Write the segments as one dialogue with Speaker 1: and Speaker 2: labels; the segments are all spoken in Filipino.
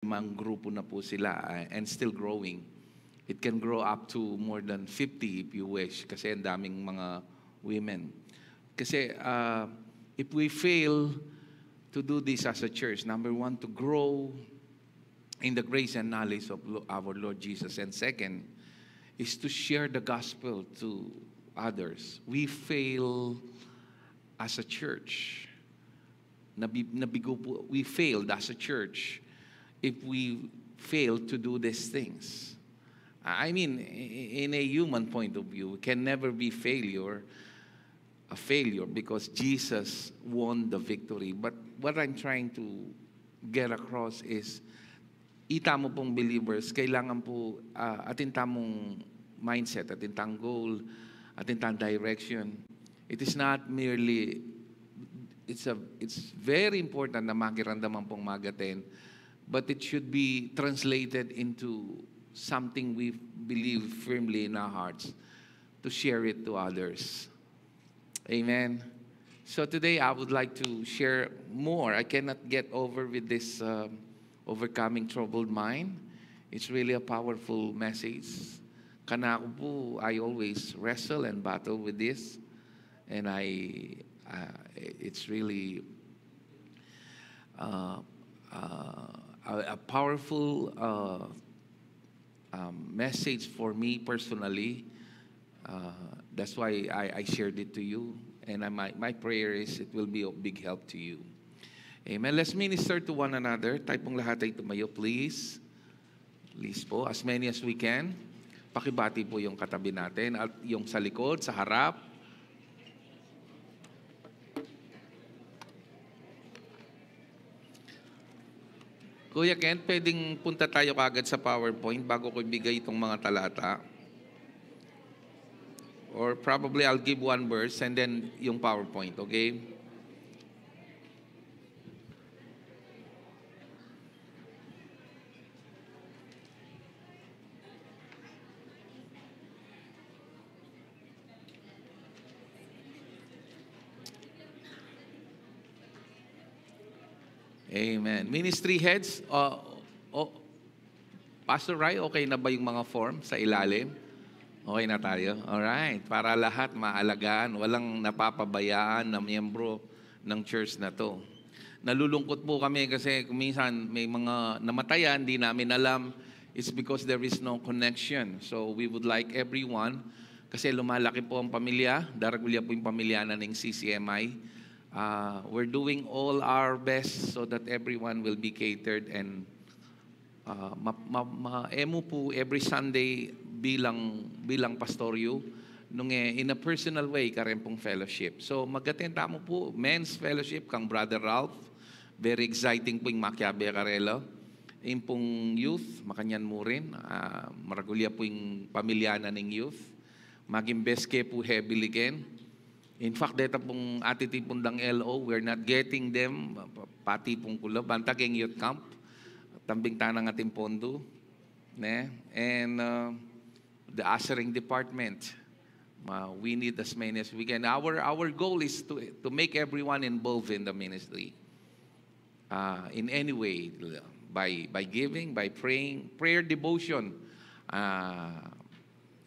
Speaker 1: Mga grupo na po sila and still growing. It can grow up to more than 50 if you wish kasi ang daming mga women. Kasi if we fail to do this as a church, number one, to grow in the grace and knowledge of our Lord Jesus. And second, is to share the gospel to others. We fail as a church. Nabigo po, we failed as a church if we fail to do these things. I mean, in a human point of view, it can never be a failure because Jesus won the victory. But what I'm trying to get across is, itamo pong believers, kailangan po atin tamong mindset, atin tang goal, atin tang direction. It is not merely, it's very important na makiramdaman pong magatin, but it should be translated into something we believe firmly in our hearts to share it to others. Amen. So today I would like to share more. I cannot get over with this overcoming troubled mind. It's really a powerful message. Kanako po, I always wrestle and battle with this. And it's really a powerful message for me personally. That's why I shared it to you. And my prayer is it will be of big help to you. Amen. Let's minister to one another. Tayo pong lahat ay tumayo, please. Please po, as many as we can. Pakibati po yung katabi natin at yung sa likod, sa harap. Kuya Ken, pwedeng punta tayo kagad sa PowerPoint bago ko ibigay itong mga talata. Or probably I'll give one verse and then yung PowerPoint, okay? Amen. Ministry heads, Pastor Rai, okay na ba yung mga form sa ilalim? Okay na tayo? Alright. Para lahat maalagaan, walang napapabayaan na miyembro ng church na to. Nalulungkot po kami kasi minsan may mga namatayan, di namin alam. It's because there is no connection. So we would like everyone, kasi lumalaki po ang pamilya, daragulya po yung pamilya na ng CCMI. We're doing all our best so that everyone will be catered and maemo po every Sunday bilang pastoryo nung in a personal way karen pong fellowship. So mag-attend mo po men's fellowship kang Brother Ralph. Very exciting po yung Maccabi Carelo. Yung pong youth, makanyan mo rin. Maragulya po yung pamilyana ng youth. Maging beske po heavily ken. In fact, dito pong atitipong dang LO, we're not getting them. Pati pong kulo, bantaging youth camp. Tambing tanang ating pondo. Ne? And the ushering department. We need as many as we can. Our goal is to make everyone involved in the ministry. In any way. By giving, by praying. Prayer devotion.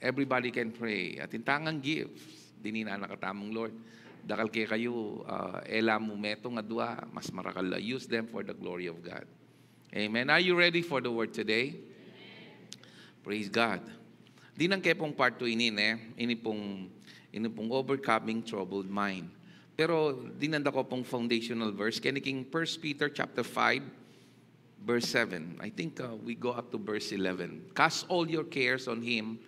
Speaker 1: Everybody can pray. At intangang gifts. Dini na nakatamong Lord. Dakal kayo, ela mo meto nga dua, mas marakal. Use them for the glory of God. Amen. Are you ready for the word today? Amen. Praise God. Di nang kepong part 2 ini pong overcoming troubled mind. Pero dinanda ko pong foundational verse, kaniking 1 Peter chapter 5, verse 7. I think we go up to verse 11. Cast all your cares on Him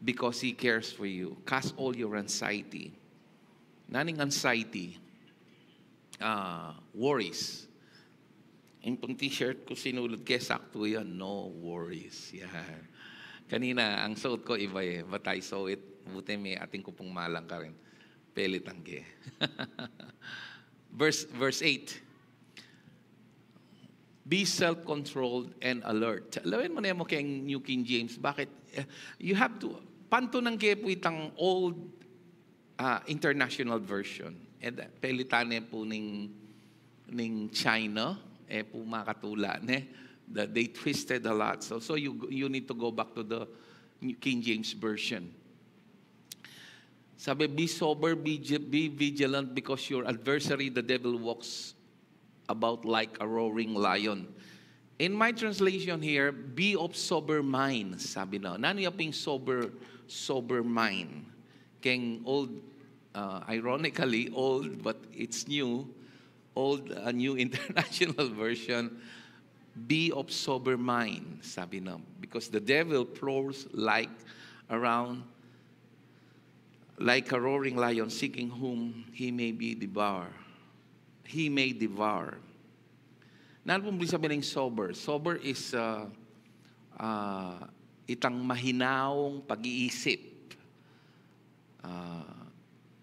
Speaker 1: because He cares for you. Cast all your anxiety. Naning anxiety? Worries. Yung pong t-shirt ko sinulod kaya sakto yan, no worries. Yan. Kanina, ang suot ko iba but I saw it. Buti may ating ko pong malang ka rin. Pelitangge. Verse 8. Be self-controlled and alert. Alawin mo na mo kayong New King James. Bakit? You have to, panto ng kaya po itang old international version. And pelitane po ning China, po makatula. that they twisted a lot. So you need to go back to the King James Version. Sabi, be sober, be vigilant, because your adversary, the devil, walks about like a roaring lion. In my translation here, be of sober mind, sabi na. Nano yung sober mind? Keng old, ironically, old, but it's new. Old, a new international version. Be of sober mind, sabi na. Because the devil prowls like around like a roaring lion, seeking whom he may devour. He may devour. Ano pong sabihin ng sober? Sober is itang mahinaong pag-iisip.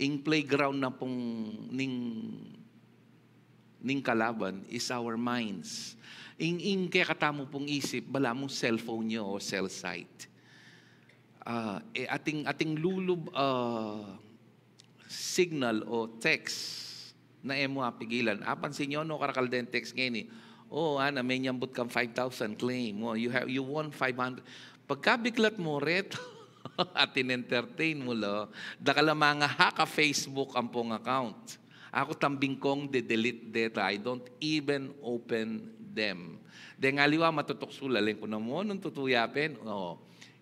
Speaker 1: Ing playground na pong ning kalaban is our minds. Ing kaya katamo pong isip, bala mong cellphone nyo o cell site. Ating lulub signal o text na emo pigilan. Apansin nyo, no, karakalden text ngayon eh. Ana, may nyambut kang 5,000 claim. You won 500. Pagkabiglat mo, reto, at in-entertain mo lo, dakala mga haka Facebook ang pong account. Ako tambing kong de-delete data. I don't even open them. Dahil ngaliwa matutuksulaling ko na mo, nung tutuyapin,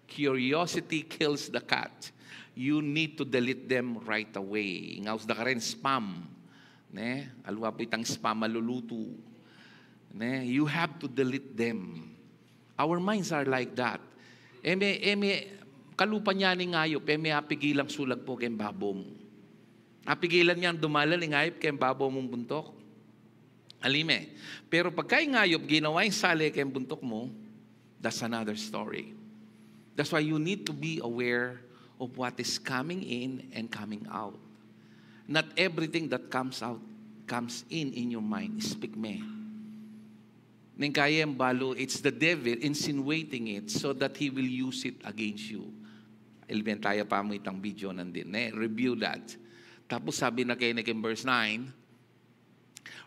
Speaker 1: curiosity kills the cat. You need to delete them right away. Ngaus da ka rin spam. Ne? Alwa po itang spam maluluto. Ne? You have to delete them. Our minds are like that. Kalupa niya ni ngayop, apigilang sulag po kayong babo mo. Apigilan niyang dumalan ni ngayop kayong babo mong buntok. Alime. Pero pagka yung ngayop, ginawa yung sali kayong buntok mo, that's another story. That's why you need to be aware of what is coming in and coming out. Not everything that comes out comes in your mind. Speak me. Neng kaya yung balo, it's the devil insinuating it so that he will use it against you. Ilbentaya pa mo itang video nandin. Review that. Tapos sabi na kayo in verse 9,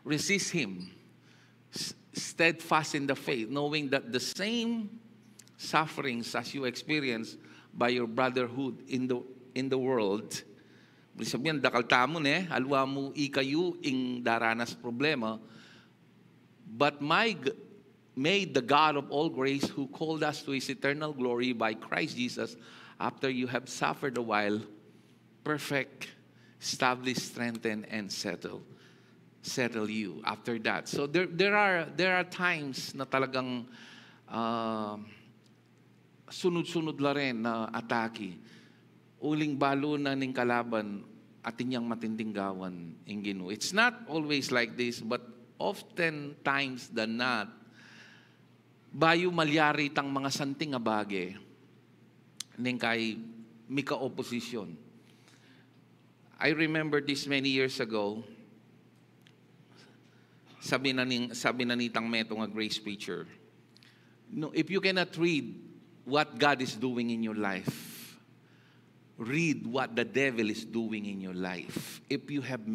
Speaker 1: resist him, steadfast in the faith, knowing that the same sufferings as you experience by your brotherhood in the world. Sabihin, dakal tamo alwa mo ikayu ing daranas problema. But may the God of all grace, who called us to His eternal glory by Christ Jesus, after you have suffered a while, perfect, establish, strengthen, and settle you after that. So there are times na talagang sunod-sunod la rin na atake. Uling balo na ning kalaban atin niyang matinding gawan ing Ginoo. It's not always like this, but often times than not, bayo malyari tang mga santing nga bage ning kay mika opposition. I remember this many years ago. Sabi na nitang metong a grace preacher, no, if you cannot read what God is doing in your life, read what the devil is doing in your life. If you have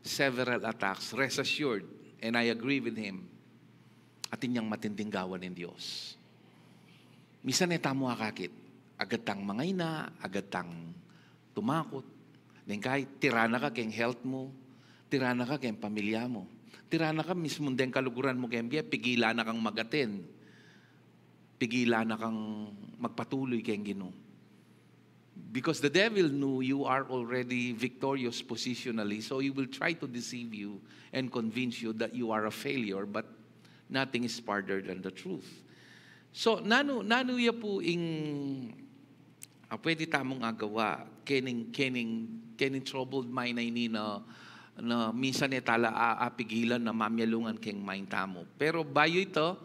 Speaker 1: several attacks, rest assured, and I agree with him, atin niyang matinding gawan ng Diyos. Misan tamo akakit, agatang mangayna, agatang tumakot. Then kahit tirana ka keng health mo, tirana ka keng pamilya mo, tirana ka mismo din kaluguran mo keng biya, pigila na kang magatin, pigila na kang magpatuloy keng Ginoo. Because the devil knew you are already victorious positionally, so he will try to deceive you and convince you that you are a failure, but nothing is farther than the truth. So, nano ya po pwede tamong agawa, kening troubled mind na minsan tala apigilan na mamyalungan keng mind tamo. Pero bayo ito,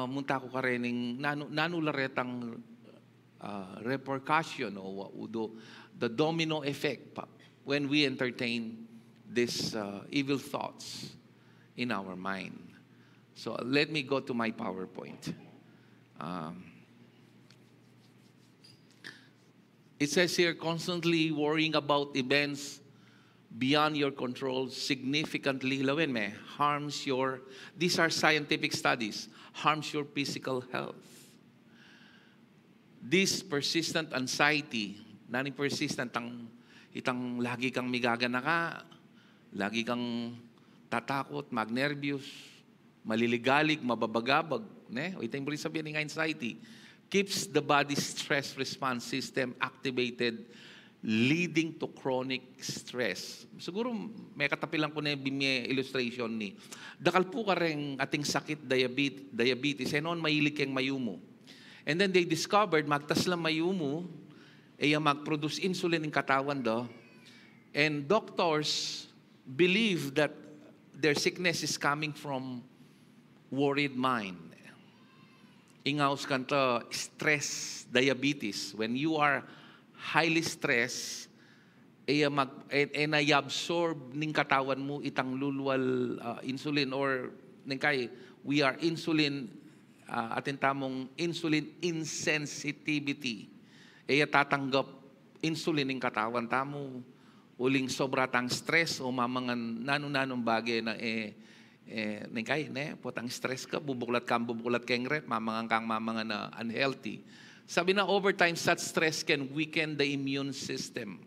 Speaker 1: munta ko ka rin nano laretang repercussion o the domino effect when we entertain these evil thoughts in our mind. So let me go to my PowerPoint. It says here, constantly worrying about events beyond your control significantly, harms your, these are scientific studies, harms your physical health. This persistent anxiety, nani persistent itang lagi kang migagana ka, lagi kang tatakot, magnervyos, maliligalig, mababagabag, o itang rin sabihin ng anxiety, keeps the body's stress response system activated, leading to chronic stress. Siguro may katapilan ko na yung illustration ni. Dakal po ka rin ating sakit, diabetes, noon mahilig kang mayumo. And then they discovered, magtas lang mayumo, mag-produce insulin ng katawan do. And doctors believe that their sickness is coming from worried mind. Ingaws kanto, stress, diabetes. When you are highly stressed, na-absorb ning katawan mo itang lulwal insulin or we are insulin atin tamong insulin insensitivity. Tatanggap insulin ning katawan tamo uling sobra tang stress o mamangan nanong bagay na potang stress ka, bubuklat kang ret, mamangan na unhealthy. Sabi na over time, such stress can weaken the immune system,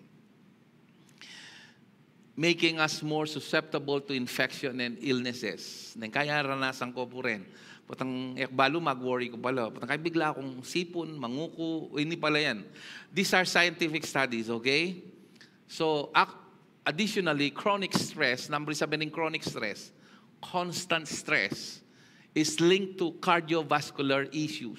Speaker 1: making us more susceptible to infection and illnesses. Kaya ranasan ko po rin. Potang balo mag-worry ko pala. Potang kaya bigla akong sipon, manguko, hindi pala yan. These are scientific studies, okay? So, additionally, chronic stress, number 7 in chronic stress, constant stress, is linked to cardiovascular issues.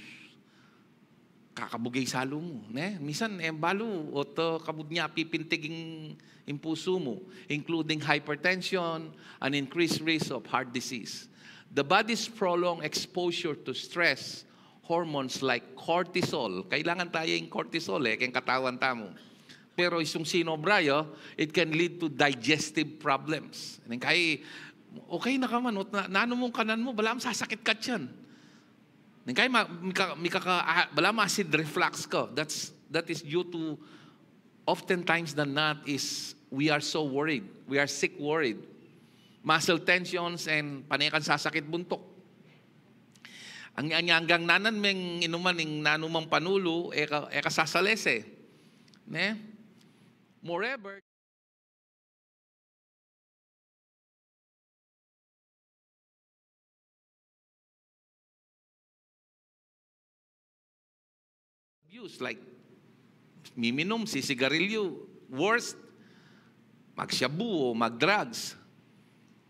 Speaker 1: Kakabugay salo mo. Minsan, balo, o to kabud niya pipintiging impuso mo, including hypertension, an increased risk of heart disease. The body's prolonged exposure to stress hormones like cortisol, kailangan tayo yung cortisol, kaya katawan tamo. Pero isang sinobrayo, it can lead to digestive problems. Kaya, okay na ka man, nano mong kanan mo, balam sasakit ka tiyan. Kaya balam acid reflux ka. That is due to, oftentimes than not, is we are so worried. We are sick worried. Muscle tensions and panikan sasakit buntok. Ang hanggang nanan meng inuman ng nanumang panulo, kasasalese. Moreover, abuse like miminom, sisigarilyo, worst, magsyabu o magdrugs,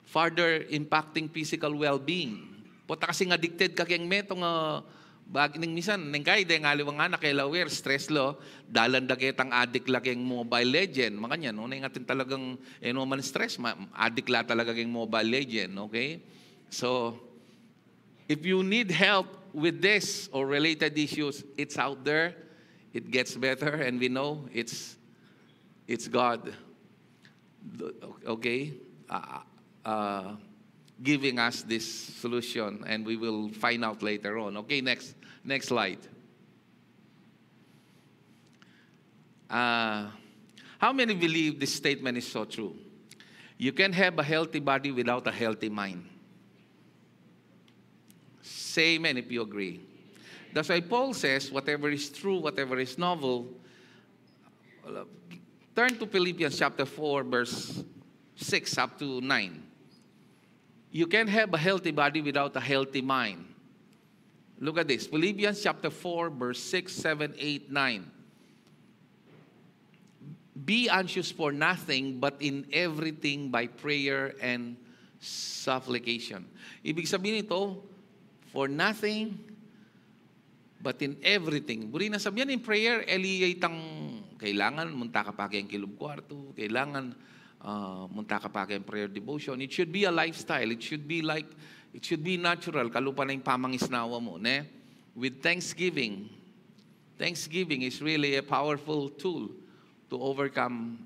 Speaker 1: further impacting physical well-being. Pota kasing addicted ka kayang metong bagning misan, kaya dahil ngaliwang anak kay lawyer, stress lo, dalan dagetang addict la kayang Mobile Legend. Makanya, no, na atin talagang, man stress, addict la talaga kayang Mobile Legend, okay? So, if you need help with this or related issues, it's out there. It gets better, and we know it's God, okay? Giving us this solution, and we will find out later on. Okay, next slide. How many believe this statement is so true? You can have a healthy body without a healthy mind. Say amen if you agree. That's why Paul says, whatever is true, whatever is novel, turn to Philippians chapter 4, verse 6 up to 9. You can have a healthy body without a healthy mind. Look at this. Philippians chapter 4, verse 6, 7, 8, 9. Be anxious for nothing, but in everything by prayer and supplication. Ibig sabihin ito, for nothing, but in everything. Buri na sabihan in prayer, eliyay tang kailangan, munta ka pa kayang kilub kwarto, kailangan munta ka pa kayang prayer devotion. It should be a lifestyle. It should be natural. Kalupa na yung pamangisnawa mo. With thanksgiving. Thanksgiving is really a powerful tool to overcome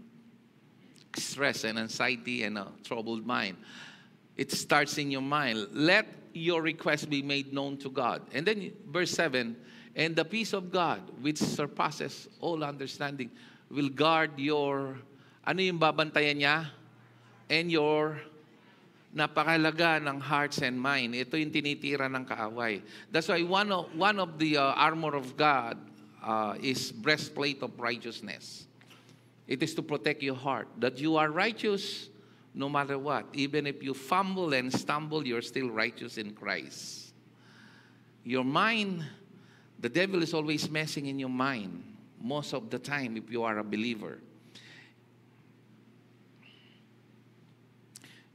Speaker 1: stress and anxiety and a troubled mind. It starts in your mind. Let your request be made known to God. And then verse 7, and the peace of God, which surpasses all understanding, will guard your, ano yung babantayan niya? and your napakalaga ng hearts and mind. Ito yung tinitira ng kaaway. That's why one of the armor of God is breastplate of righteousness. It is to protect your heart, that you are righteous no matter what. Even if you fumble and stumble, you're still righteous in Christ. Your mind, the devil is always messing in your mind most of the time if you are a believer.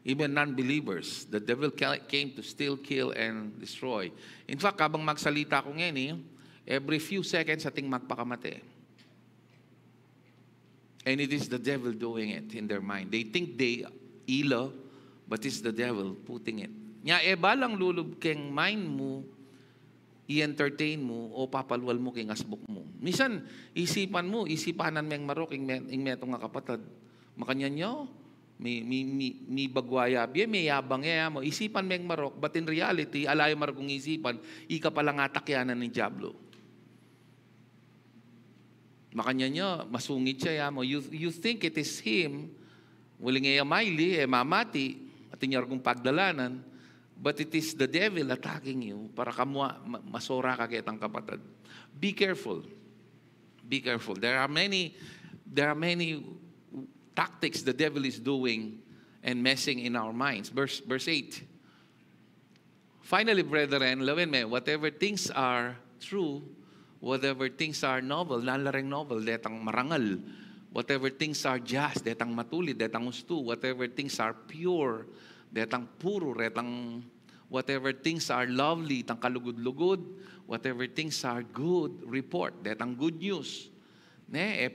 Speaker 1: Even non-believers, the devil came to steal, kill, and destroy. In fact, habang magsalita ko ngayon, every few seconds ating magpakamate. And it is the devil doing it in their mind. They think they ilo, but it's the devil putting it. Nya, balang lulub keng mind mo, i-entertain mo, o papalwal mo keng asbuk mo. Minsan, isipanan mo yung marok, yung metong nga kapatid. Makanya nyo, may bagwaya, may yabang mo. Isipan mo yung marok, but in reality, alayo marokong isipan, ika palang atakyanan ng Diablo. Makanya nyo, masungit siya mo. You think it is him, muling maili, mamati, at inyargong pagdalanan, but it is the devil attacking you para kamwa masora ka kitang kapatid. Be careful. Be careful. There are many tactics the devil is doing and messing in our minds. Verse 8. Finally, brethren, lawin me, whatever things are true, whatever things are noble, nalareng noble, detang marangal, whatever things are just, detang matulid, detang gusto, whatever things are pure, detang puro, detang whatever things are lovely, tang kalugod-lugod, whatever things are good report, detang good news.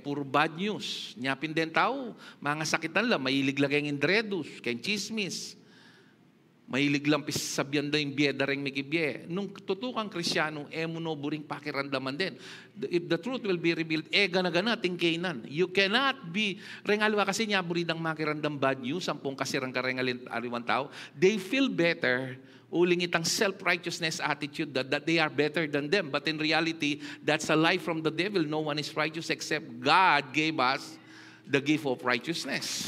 Speaker 1: Puro bad news. Nyapin din tao, mga sakitan lang, mahilig lang kayong indredus, kayong chismis. Mahilig lang pisabyan din yung biyeda rin mikibye. Nung tutukang Krisyano, no buring pakirandaman din. If the truth will be revealed, gana-gana, tingkainan. You cannot be, rengalwa kasi niya buridang makirandam bad news, sampung kasirang karengalin ariwan tao. They feel better, uling itang self-righteousness attitude that they are better than them. But in reality, that's a lie from the devil. No one is righteous except God gave us the gift of righteousness.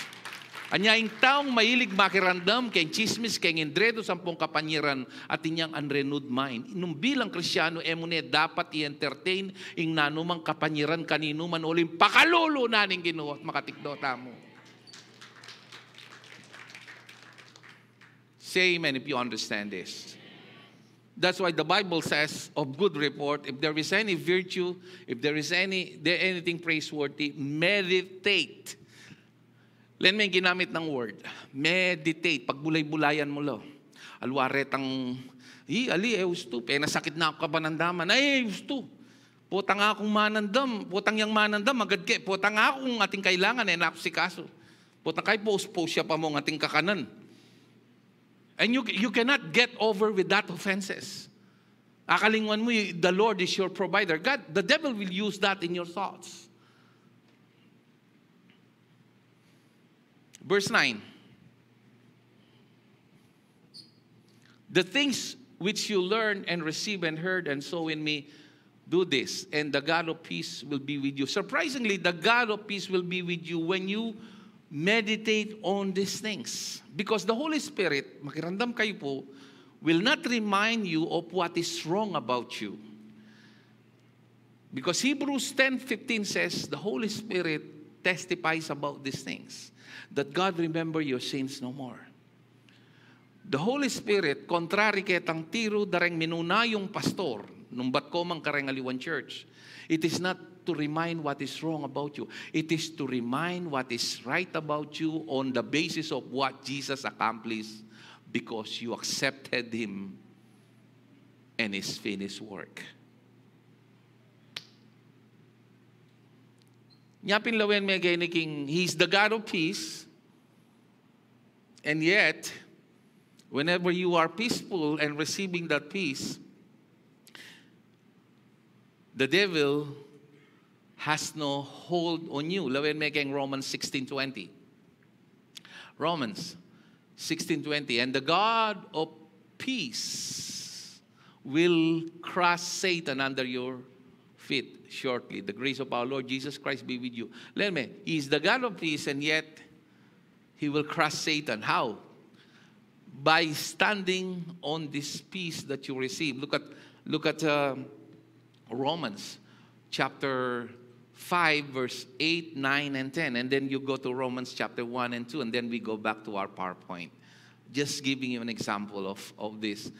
Speaker 1: Anyaing taong mahilig makirandam, kay chismis, kay indredo, sampung kapanyiran, at inyang unrenewed mind. Nung bilang Krisyano, emune, dapat i-entertain ing nanumang kapanyiran kanino man uling pakalolo naning Ginoo at makatikdota mo. Say amen if you understand this. That's why the Bible says of good report, if there is any virtue, if there is anything praiseworthy, meditate. Len may ginamit ng word. Meditate. Pagbulay-bulayan mo lo. Alwaretang, usto. Nasakit na ako kabanandaman. Usto. Putang akong manandam. Putang yang manandam. Agad ke. Putang akong ating kailangan. Napsikaso. Putang kay post-post siya pa mo ating kakanan. And you cannot get over with that offenses. Akalingwan mo, the Lord is your provider. God, the devil will use that in your thoughts. Verse 9. The things which you learn and receive and heard and saw in me, do this, and the God of peace will be with you. Surprisingly, the God of peace will be with you when you meditate on these things. Because the Holy Spirit, makirandam kayo po, will not remind you of what is wrong about you. Because Hebrews 10:15 says, the Holy Spirit testifies about these things. That God remember your sins no more. The Holy Spirit, contrary ketang tiro dareng minuna yung pastor, nung bat ko mang Karengaliwan Church, it is not to remind what is wrong about you. It is to remind what is right about you on the basis of what Jesus accomplished because you accepted Him and His finished work. Nyapin lawen may king, He's the God of peace. And yet, whenever you are peaceful and receiving that peace, the devil has no hold on you. Lawen may king Romans 16:20. Romans 16:20. And the God of peace will crush Satan under your feet shortly. The grace of our Lord Jesus Christ be with you. Let me, He is the God of peace, and yet He will crush Satan. How? By standing on this peace that you receive. Look at Romans chapter 5, verse 8, 9, and 10. And then you go to Romans chapter 1 and 2, and then we go back to our PowerPoint. Just giving you an example of this.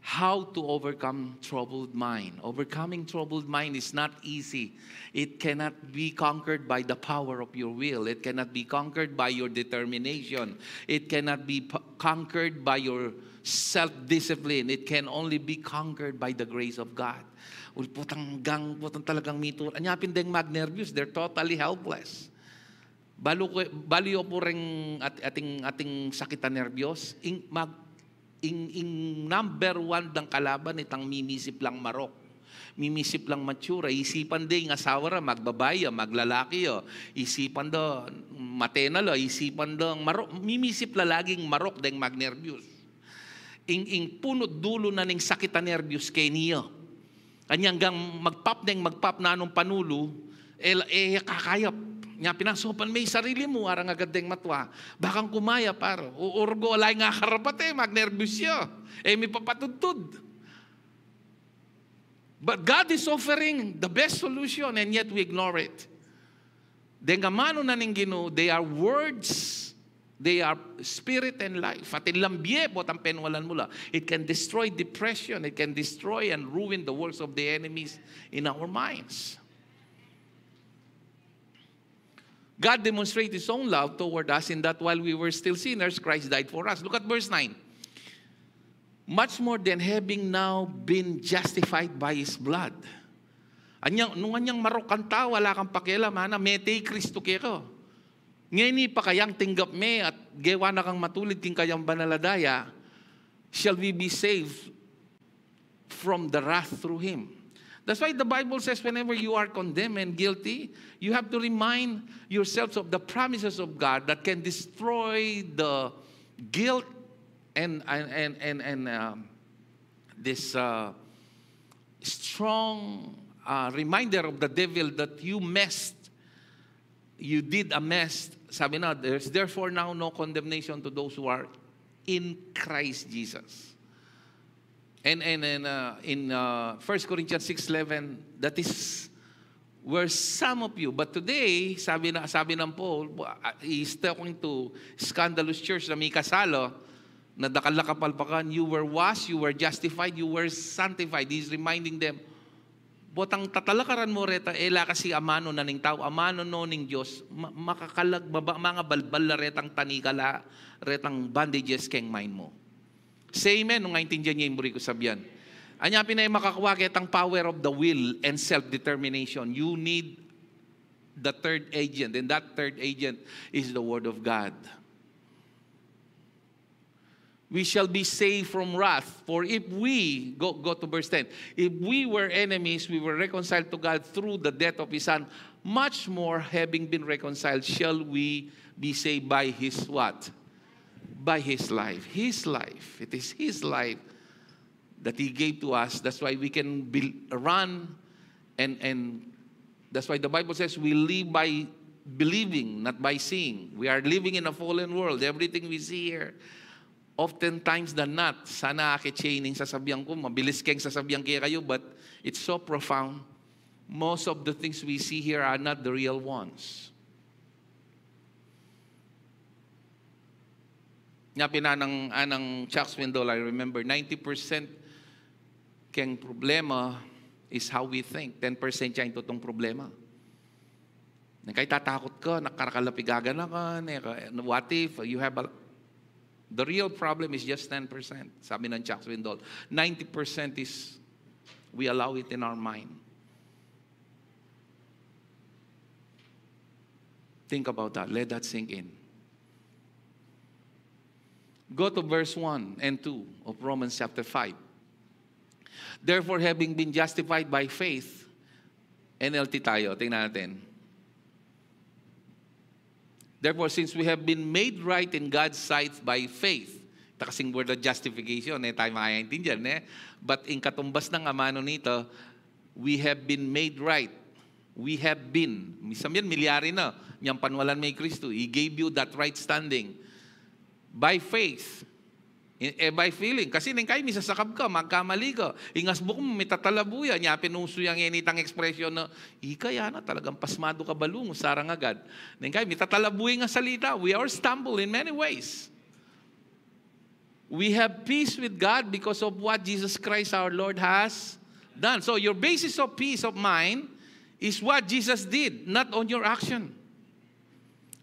Speaker 1: How to overcome troubled mind. Overcoming troubled mind is not easy. It cannot be conquered by the power of your will. It cannot be conquered by your determination. It cannot be conquered by your self-discipline. It can only be conquered by the grace of God. Putang talagang mito. Anyapin deng mag-nervous, they're totally helpless. Baliyo po rin ating sakitan nervyos, number one ng kalaban itang mimisip lang marok. Mimisip lang matsura. Isipan din ng asawa ra, magbabaya, maglalaki. Isipan do, matena lo, isipan do, marok. Mimisip la laging marok deng magnervyos. Ing punot dulo na ning sakitan nervyos kay niyo. Anyang magpap na anong panulo, kakayap. Nga pinasopan may sarili mo, arang agad deng matwa. Bakang kumaya paro. Urgo, alay nga karapat magnervyos yo. May papatudtud. But God is offering the best solution and yet we ignore it. Dengamano na ning Ginoo, they are words, they are spirit and life. At ilambye po ang penwalan mula. It can destroy depression, it can destroy and ruin the works of the enemies in our minds. God demonstrated His own love toward us in that while we were still sinners, Christ died for us. Look at verse 9. Much more than having now been justified by His blood. Nung anyang marokang tao, wala kang pakialam, metay Kristo kero. Ngayon pa kayang tinggap me at gewa na kang matulid king kayang banaladaya, shall we be saved from the wrath through Him. That's why the Bible says whenever you are condemned and guilty, you have to remind yourselves of the promises of God that can destroy the guilt and this strong reminder of the devil that you did a mess. Sabi na, there's therefore now no condemnation to those who are in Christ Jesus. And in 1 Corinthians 6:11, that is where some of you, but today, sabi ng Paul, he's talking to scandalous church na may kasalo, na dakalakapalpakan, you were washed, you were justified, you were sanctified. He's reminding them, botang tatalakaran mo reta, kasi amano na ning tao, amano no ning Diyos, makakalag, mga balbal na retang tanikala, retang bandages keng mind mo. Say amen, nung naintindihan niya yung buri ko sabihan. Anya pinay makakuha kitang power of the will and self-determination. You need the third agent, and that third agent is the Word of God. We shall be saved from wrath. For if we, go to verse 10, if we were enemies, we were reconciled to God through the death of His Son, much more, having been reconciled, shall we be saved by His what? By His life. His life. It is His life that He gave to us. That's why we can run and that's why the Bible says we live by believing, not by seeing. We are living in a fallen world. Everything we see here, oftentimes than not, sana aki-chaining sasabihan ko, mabilis keng sasabihan kayo, but it's so profound. Most of the things we see here are not the real ones. Nga anang Chuck Swindoll, I remember, 90% keng problema is how we think. 10% siya yung totong problema. Kaya tatakot ka, nakarakalapigagan na ka, what if you have the real problem is just 10%. Sabi ng Chuck Swindoll. 90% is we allow it in our mind. Think about that. Let that sink in. Go to verse 1 and 2 of Romans chapter 5. Therefore, having been justified by faith, NLT tayo, tingnan natin. Therefore, since we have been made right in God's sight by faith, ito kasing word of justification, tayo makaintindihan, But in katumbas ng amano nito, we have been made right. We have been. Minsan yan, milyari na. Niyang panwalan may Kristo. He gave you that right standing. By faith. By feeling. Kasi nang kayo, misasakab ka, magkamali ka. Ingas mo kung may tatalabuya. Niya, pinuso yung initang ekspresyon na, kaya na talagang pasmado ka balong, sarang agad. Nang kayo, may tatalabuya nga salita. We are stumble in many ways. We have peace with God because of what Jesus Christ our Lord has done. So your basis of peace of mind is what Jesus did, not on your action.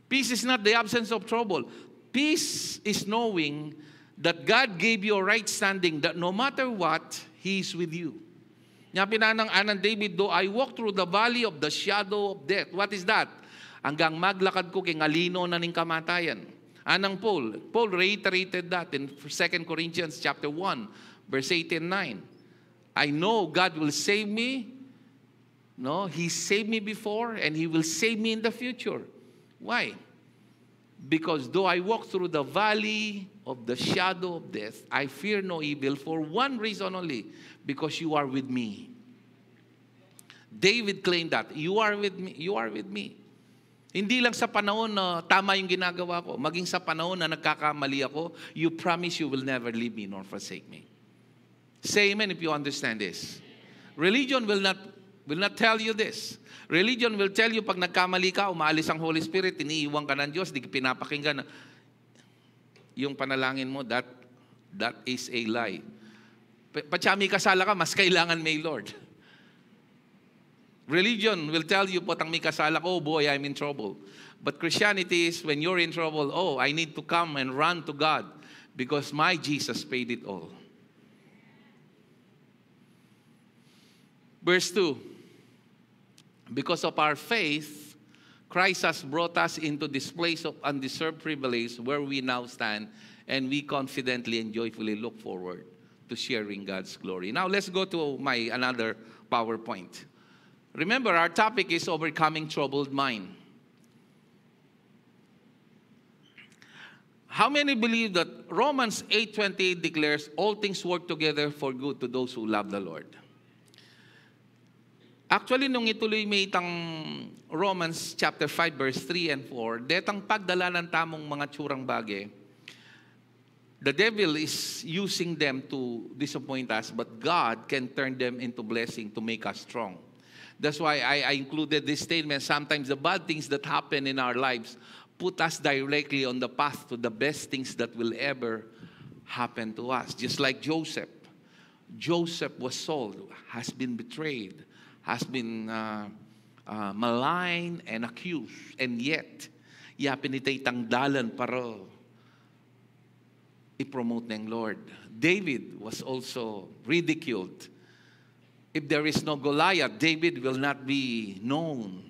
Speaker 1: Peace is not the absence of trouble. Peace is knowing that God gave you a right standing, that no matter what, He is with you. Nga pinanang anan David, though I walk through the valley of the shadow of death. What is that? Hanggang maglakad ko kay ngalino na ning kamatayan. Anang Paul reiterated that in 2 Corinthians chapter 1, verse 8 and 9. I know God will save me. No, He saved me before and He will save me in the future. Why? Because though I walk through the valley of the shadow of death, I fear no evil for one reason only, because you are with me. David claimed that, you are with me, you are with me. Hindi lang sa panahon na tama yung ginagawa ko, maging sa panahon na nagkakamali ako, you promise you will never leave me nor forsake me. Say amen if you understand this. Religion will not tell you this. Religion will tell you pag nagkamali ka, umaalis ang Holy Spirit, iniiwan ka ng Diyos, di pinapakinggan. Yung panalangin mo, that is a lie. Patsami kasala ka, mas kailangan may Lord. Religion will tell you, potang may kasala ko, oh boy, I'm in trouble. But Christianity is when you're in trouble, oh, I need to come and run to God because my Jesus paid it all. Verse 2. Because of our faith, Christ has brought us into this place of undeserved privilege where we now stand, and we confidently and joyfully look forward to sharing God's glory. Now, let's go to another PowerPoint. Remember, our topic is overcoming troubled mind. How many believe that Romans 8:28 declares, all things work together for good to those who love the Lord? Actually, nung ituloy may itang Romans chapter 5, verse 3 and 4, detang pagdala ng tamong mga tsurang bagay, the devil is using them to disappoint us, but God can turn them into blessing to make us strong. That's why I included this statement. Sometimes the bad things that happen in our lives put us directly on the path to the best things that will ever happen to us. Just like Joseph. Joseph was sold, has been betrayed, has been maligned and accused, and yet, yapinitay tangdalan para i-promote ng Lord. David was also ridiculed. If there is no Goliath, David will not be known.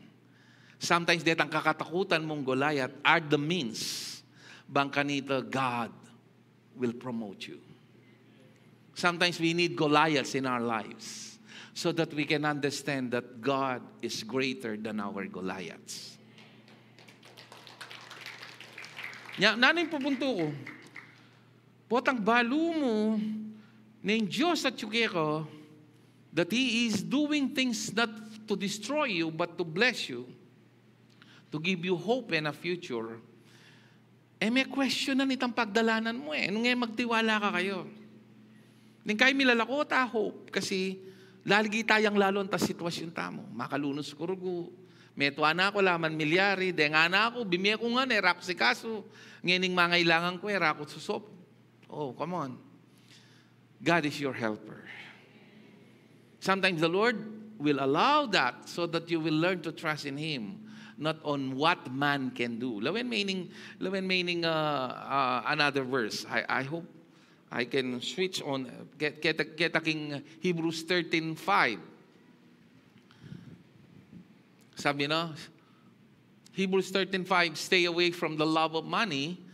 Speaker 1: Sometimes detang kakatakutan mong Goliath are the means bang kanita God will promote you. Sometimes we need Goliaths in our lives so that we can understand that God is greater than our Goliaths. Nanin pupunto ko, potang balo mo ng Diyos at ko that He is doing things not to destroy you but to bless you, to give you hope and a future. May question na nitang pagdalanan mo Nung magtiwala ka kayo. Ning kayo milalako ta hope kasi lalagi tayang lalon ta sitwasyon tamo. Makalunos kurugo. Metwa na ako laman milyari. Denga na ako. Bimiya ko nga rako si kaso. Ngayon mangailangan ko rako susop. Oh, come on. God is your helper. Sometimes the Lord will allow that so that you will learn to trust in Him, not on what man can do. Lawen meaning another verse. I hope I can switch on. Ketaking Hebrews 13:5. Sabi na, Hebrews 13:5, stay away from the love of money.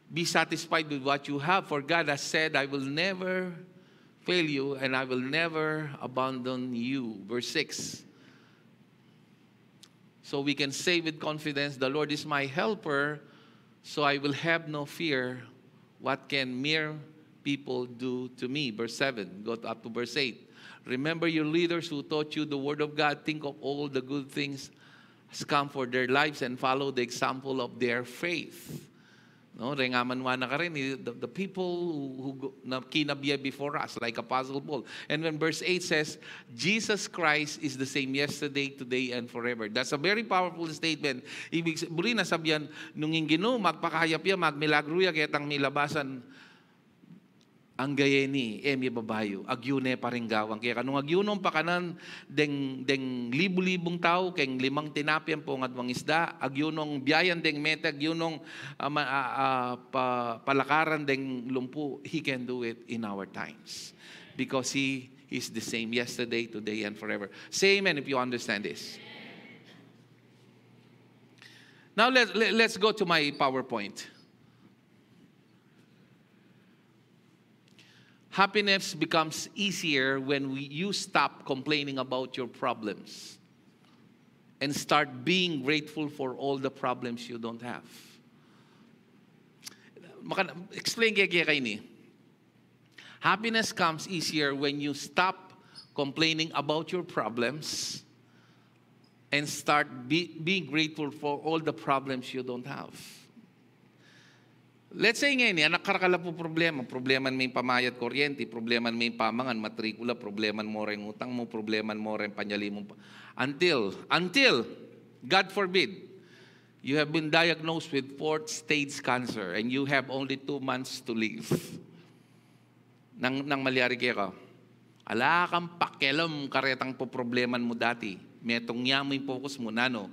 Speaker 1: Be satisfied with what you have. For God has said, I will never fail you and I will never abandon you. Verse 6. So we can say with confidence, the Lord is my helper, so I will have no fear. What can mere people do to me? Verse 7. Go up to verse 8. Remember your leaders who taught you the Word of God. Think of all the good things has come for their lives and follow the example of their faith. No, rengaman ka rin, the people who kinabya before us, like Apostle Paul. And when verse 8 says, Jesus Christ is the same yesterday, today, and forever. That's a very powerful statement. Ibig sabihin na sabihan, nung ingino, magpakayap ya, magmilagro ya, kaya tang milabasan, ang gayeni, mi babayo, agyune paringgawang. Kaya kanong agyunom pa kanan, deng libu-libong tao, keng 5 tinapyan po ngadwang isda, agyunong biyayan deng meta, agyunong palakaran deng lumpu, He can do it in our times. Because He is the same yesterday, today, and forever. Say amen if you understand this. Now let's go to my PowerPoint. Happiness becomes easier when you stop complaining about your problems and start being grateful for all the problems you don't have. Explain kaya ni. Happiness comes easier when you stop complaining about your problems and start being grateful for all the problems you don't have. Let's say ngayon, nakarakala po problema may pamayat kuryente, problema may pamangan, matrikula, problema mo rin utang mo, problema mo rin panyali mo. Until, God forbid, you have been diagnosed with 4th stage cancer and you have only 2 months to live. Nang malyari kayo, ala kang pakialam karetang po probleman mo dati. Metong niya mo yung focus mo, nano,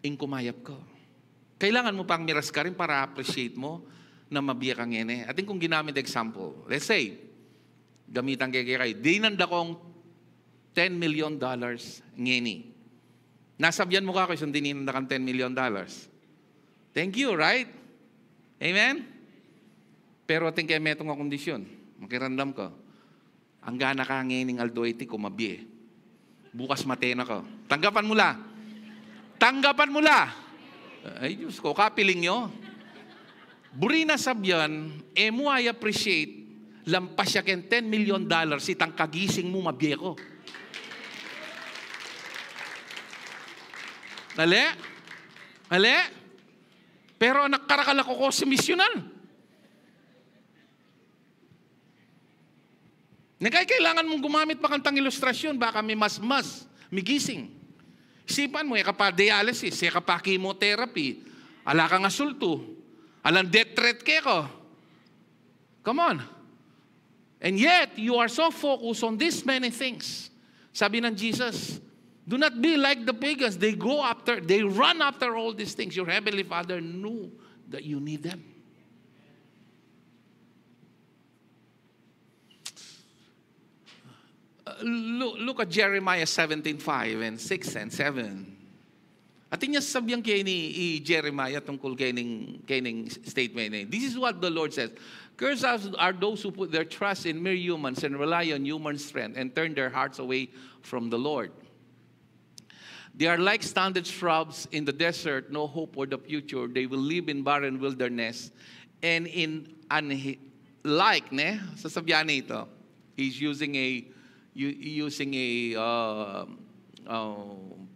Speaker 1: kumayap ko. Kailangan mo pang miras ka rin para appreciate mo na mabiyak ang ene. Ating kung ginamit example, let's say, gamitan kayo, dinanda kong $10 million ngeni. Nasabyan mo ka kasi dinanda kang $10 million. Thank you, right? Amen? Pero ating kayo metong kondisyon, makirandam ko, ang gana ka ngening aldoiti ko mabie. Bukas matena ko. Tanggapan mo la. Tanggapan mo la. Ay, Diyos ko, kapiling nyo. Burina sabyan, mo ay appreciate, lampas siya ken $10 million, itang kagising mo mabye ko. Nale? Pero nakarakala ko sa misyonan. Kailangan mong gumamit pa kantang ilustrasyon, baka may mas, may gising. Isipan mo, ka pa dialysis, ka pa chemotherapy, ala kang asulto, alang death threat ko. Come on. And yet, you are so focused on these many things. Sabi ng Jesus, do not be like the pagans. They run after all these things. Your Heavenly Father knew that you need them. Look at Jeremiah 17:5 and 6 and 7. At niya sabihan kay ni Jeremiah tungkol kay ning statement. This is what the Lord says. Cursed are those who put their trust in mere humans and rely on human strength and turn their hearts away from the Lord. They are like stunted shrubs in the desert, no hope for the future. They will live in barren wilderness and sasabihan nito, he's using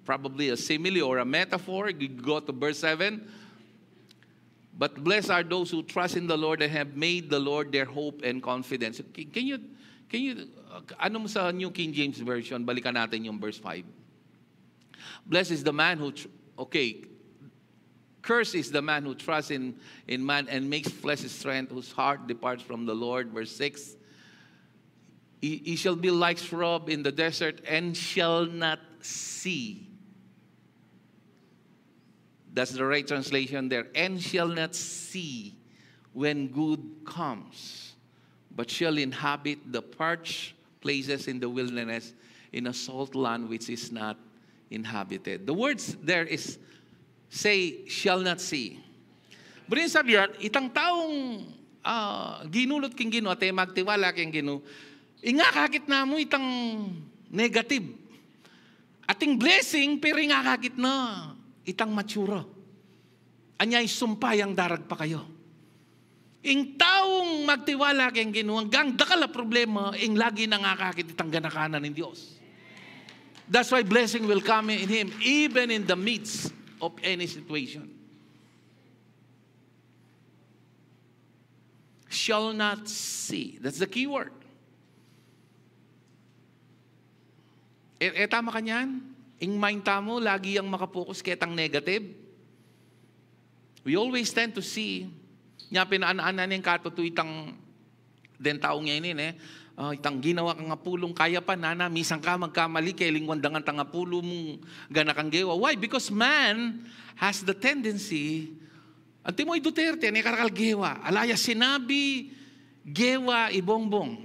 Speaker 1: probably a simile or a metaphor. You go to verse 7. But blessed are those who trust in the Lord and have made the Lord their hope and confidence. Can you ano mo sa New King James Version? Balikan natin yung verse 5. Blessed is the man who, cursed is the man who trusts in man and makes flesh his strength, whose heart departs from the Lord. Verse 6. He shall be like shrub in the desert and shall not see. That's the right translation there. And shall not see when good comes, but shall inhabit the parched places in the wilderness, in a salt land which is not inhabited. The words there is, say, shall not see. But in sabihan, itang taong ginulot king Ginoo, at magtiwala king Ginoo, inga kakit na mo itang negative. Ating blessing, pero inga kakit na itang matsura. Anyay sumpay ang darag pa kayo. Ing taong magtiwala kayong Ginoo, hanggang dakala problema, ing lagi nangakakit itang ganakanan ng Diyos. That's why blessing will come in Him, even in the midst of any situation. Shall not see. That's the key word. Tama ka niyan? Ing mind tamo, lagi ang makapokus ketang negative. We always tend to see, nga pinaan-anan yung katuto itang den taong ngayon itang ginawa ka nga pulong kaya pa nana, misang ka magkamali, kailingwan dangan tanga pulo mong ganakang gewa. Why? Because man has the tendency, Antimoy Duterte, ni karakal gewa, alaya sinabi, gewa ibongbong.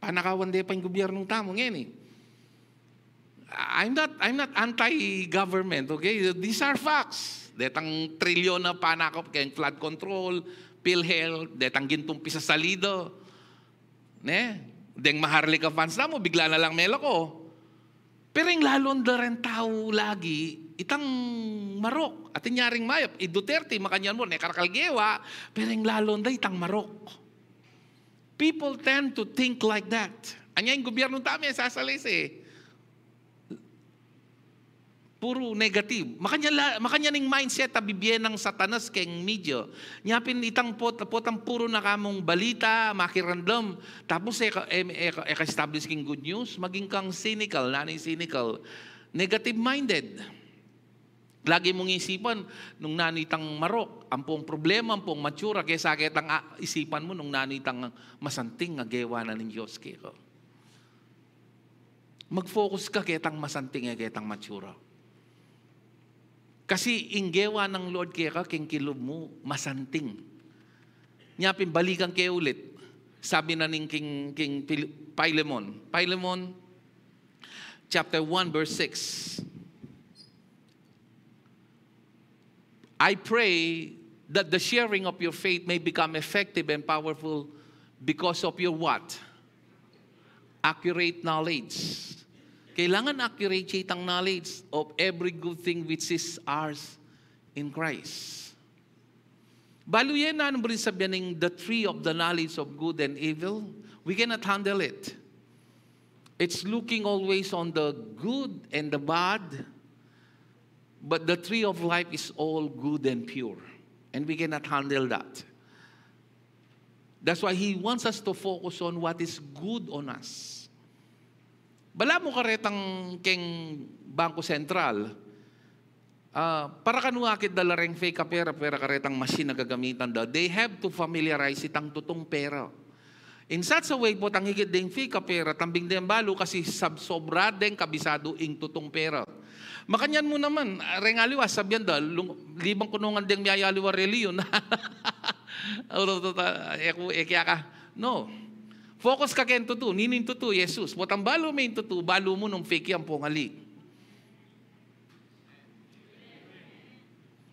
Speaker 1: Panakawan de pa yung gobyernong tamo ngayon I'm not anti-government, okay? These are facts. Detang trilyon na panakop kayong flood control, PhilHealth, detang gintumpi sa salido. Ne? Deng Maharlika fans na mo, bigla na lang melo ko. Pero yung lalon da rin tao lagi, itang marok. At inyaring mayop, Duterte, makanyan mo, nekarkalgewa, pero yung lalon da itang marok. People tend to think like that. Anya yung gobyerno tami, sasalis puro negative. Makanya ning mindset bibigyan ng satanas keng media. Nyapin itang potang puro na kamong balita, makirandom. Tapos establish king good news, maging kang cynical, nanay cynical, negative-minded. Lagi mong isipan, nung nanitang marok, ampong problema, ampong matsura, kaya sakit ang isipan mo nung nanitang masanting nga gewa na ng Diyos kayo. Mag-focus ka kitang masanting kitang matsura. Kasi inggewa ng Lord kaya ka, king kilob mo, masanting. Nyapin, balikan kayo ulit. Sabi na ning King Philemon. Philemon, chapter 1, verse 6. I pray that the sharing of your faith may become effective and powerful because of your what? Accurate knowledge. Kailangan accurate ang knowledge of every good thing which is ours in Christ. Baluyan na rin sabihin ng the tree of the knowledge of good and evil. We cannot handle it. It's looking always on the good and the bad. But the tree of life is all good and pure. And we cannot handle that. That's why He wants us to focus on what is good on us. Bala mo karetang keng Bangko Sentral, para kanuakit dalareng fake pera karetang machine na gagamitan da, they have to familiarize itang tutong pera. In such a way po, tanghigit ding fake pera, tambing din balo kasi sobra ding kabisado ing tutong pera. Makanyan mo naman, rengaliwa, sabihan da, libang kunungan ding miyayaliwa reliyon. Kaya ka, no. Focus ka ken tutu, ninin tutu, Jesus. Watang balo may tutu, balo mo nung fake yan pongali.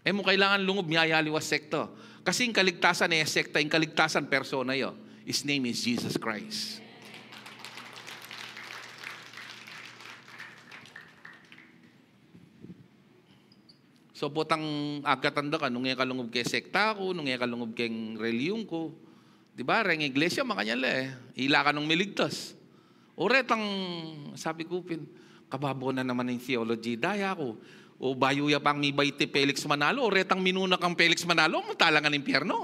Speaker 1: Mo kailangan lungob miyayaliwas sekta. Kasi yung kaligtasan sekta, yung kaligtasan persona yo. His name is Jesus Christ. So potang agatanda ka, nung kalungob kay sekta ko, nung kalungob kay reliyon ko, diba, reng iglesia, makanyala ila ka nung miligtas. O retang, sabi ko, kababo na naman yung theology, daya ko. O bayuya pang mi bayti Felix Manalo, o retang minuna kang Felix Manalo, matalangan ng impyerno.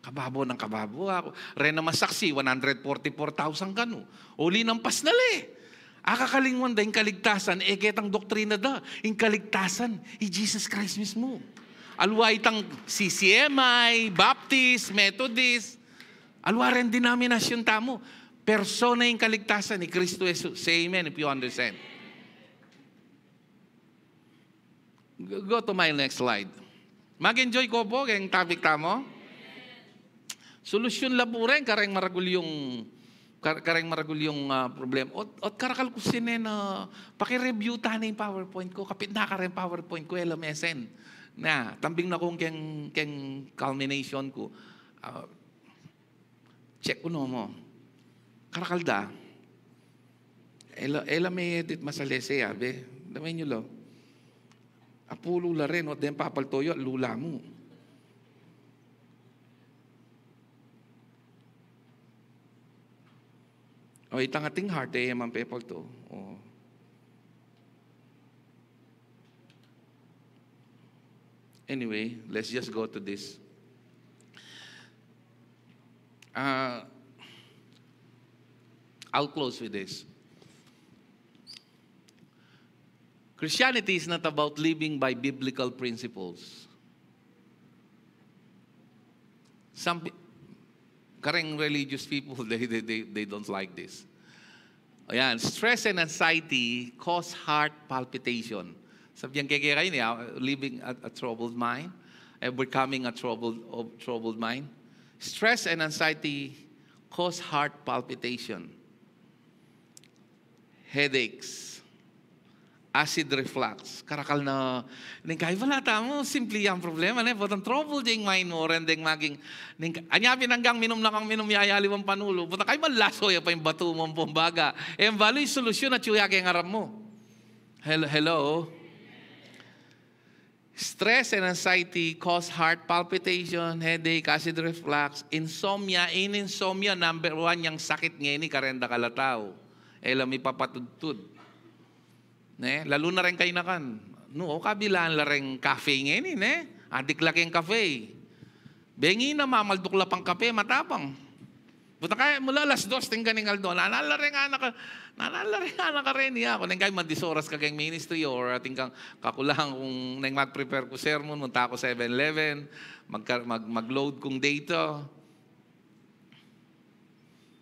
Speaker 1: Kababo ng kababo ako. Re naman saksi, 144,000 kano. Uli ng pasnali. Akakalingwan da yung kaligtasan, ketang doktrina da. Yung kaligtasan, Jesus Christ mismo. Alwa itang CCMI, Baptist, Methodist, alwa rin denominasyon tamo. Persona yung kaligtasan ni Kristo Jesus. Say amen if you understand. Go to my next slide. Mag-enjoy ko po kayong topic tamo. Solusyon laburen, kareng maragul yung problem. At karakal ko na pakireview ta na yung PowerPoint ko. Kapit na ka rin PowerPoint ko, LMSN. Na, tambing na kong keng culmination ko. Check ko mo. Karakalda. Ela may edit masalese, abe. Damay nyo lo. Apulo la rin, o den papaltoyo, lula mo. O itang ating heart, man people to. O. Anyway, let's just go to this. I'll close with this. Christianity is not about living by biblical principles. Some kareng religious people, they don't like this. Ayan, stress and anxiety cause heart palpitation. Sabihan kaya kayo niya, living a troubled mind, becoming a troubled mind. Stress and anxiety cause heart palpitation, headaches, acid reflux. Karakal na, kaya wala tamo, simple yung problema. Butang trouble ding mind mo, rendeng maging, anyapin hanggang minum na kang minum yayali mong panulo. Butang kayo malaso ya pa yung bato mong pumbaga. Balo yung solusyon na tsuya kaya ngarap mo. Hello? Stress and anxiety cause heart palpitation, headache, acid reflux, insomnia. Insomnia, number 1 yung sakit ngayon ni karenda kalataw. May papatudtud. Lalo na rin kayo na kan. No, kabilaan la rin cafe ngayon adik laki yung cafe. Bengi na mamaldukla pang kape, matapang. Buta kaya mula alas 2 tinggan ng aldo. Nanalaring anak ka rin niya. Kung nang kayo madisoras ka kayong ministry or ating kang kakulang kung nang mag-prepare ko sermon, munta ako 7-Eleven, mag-load kong data.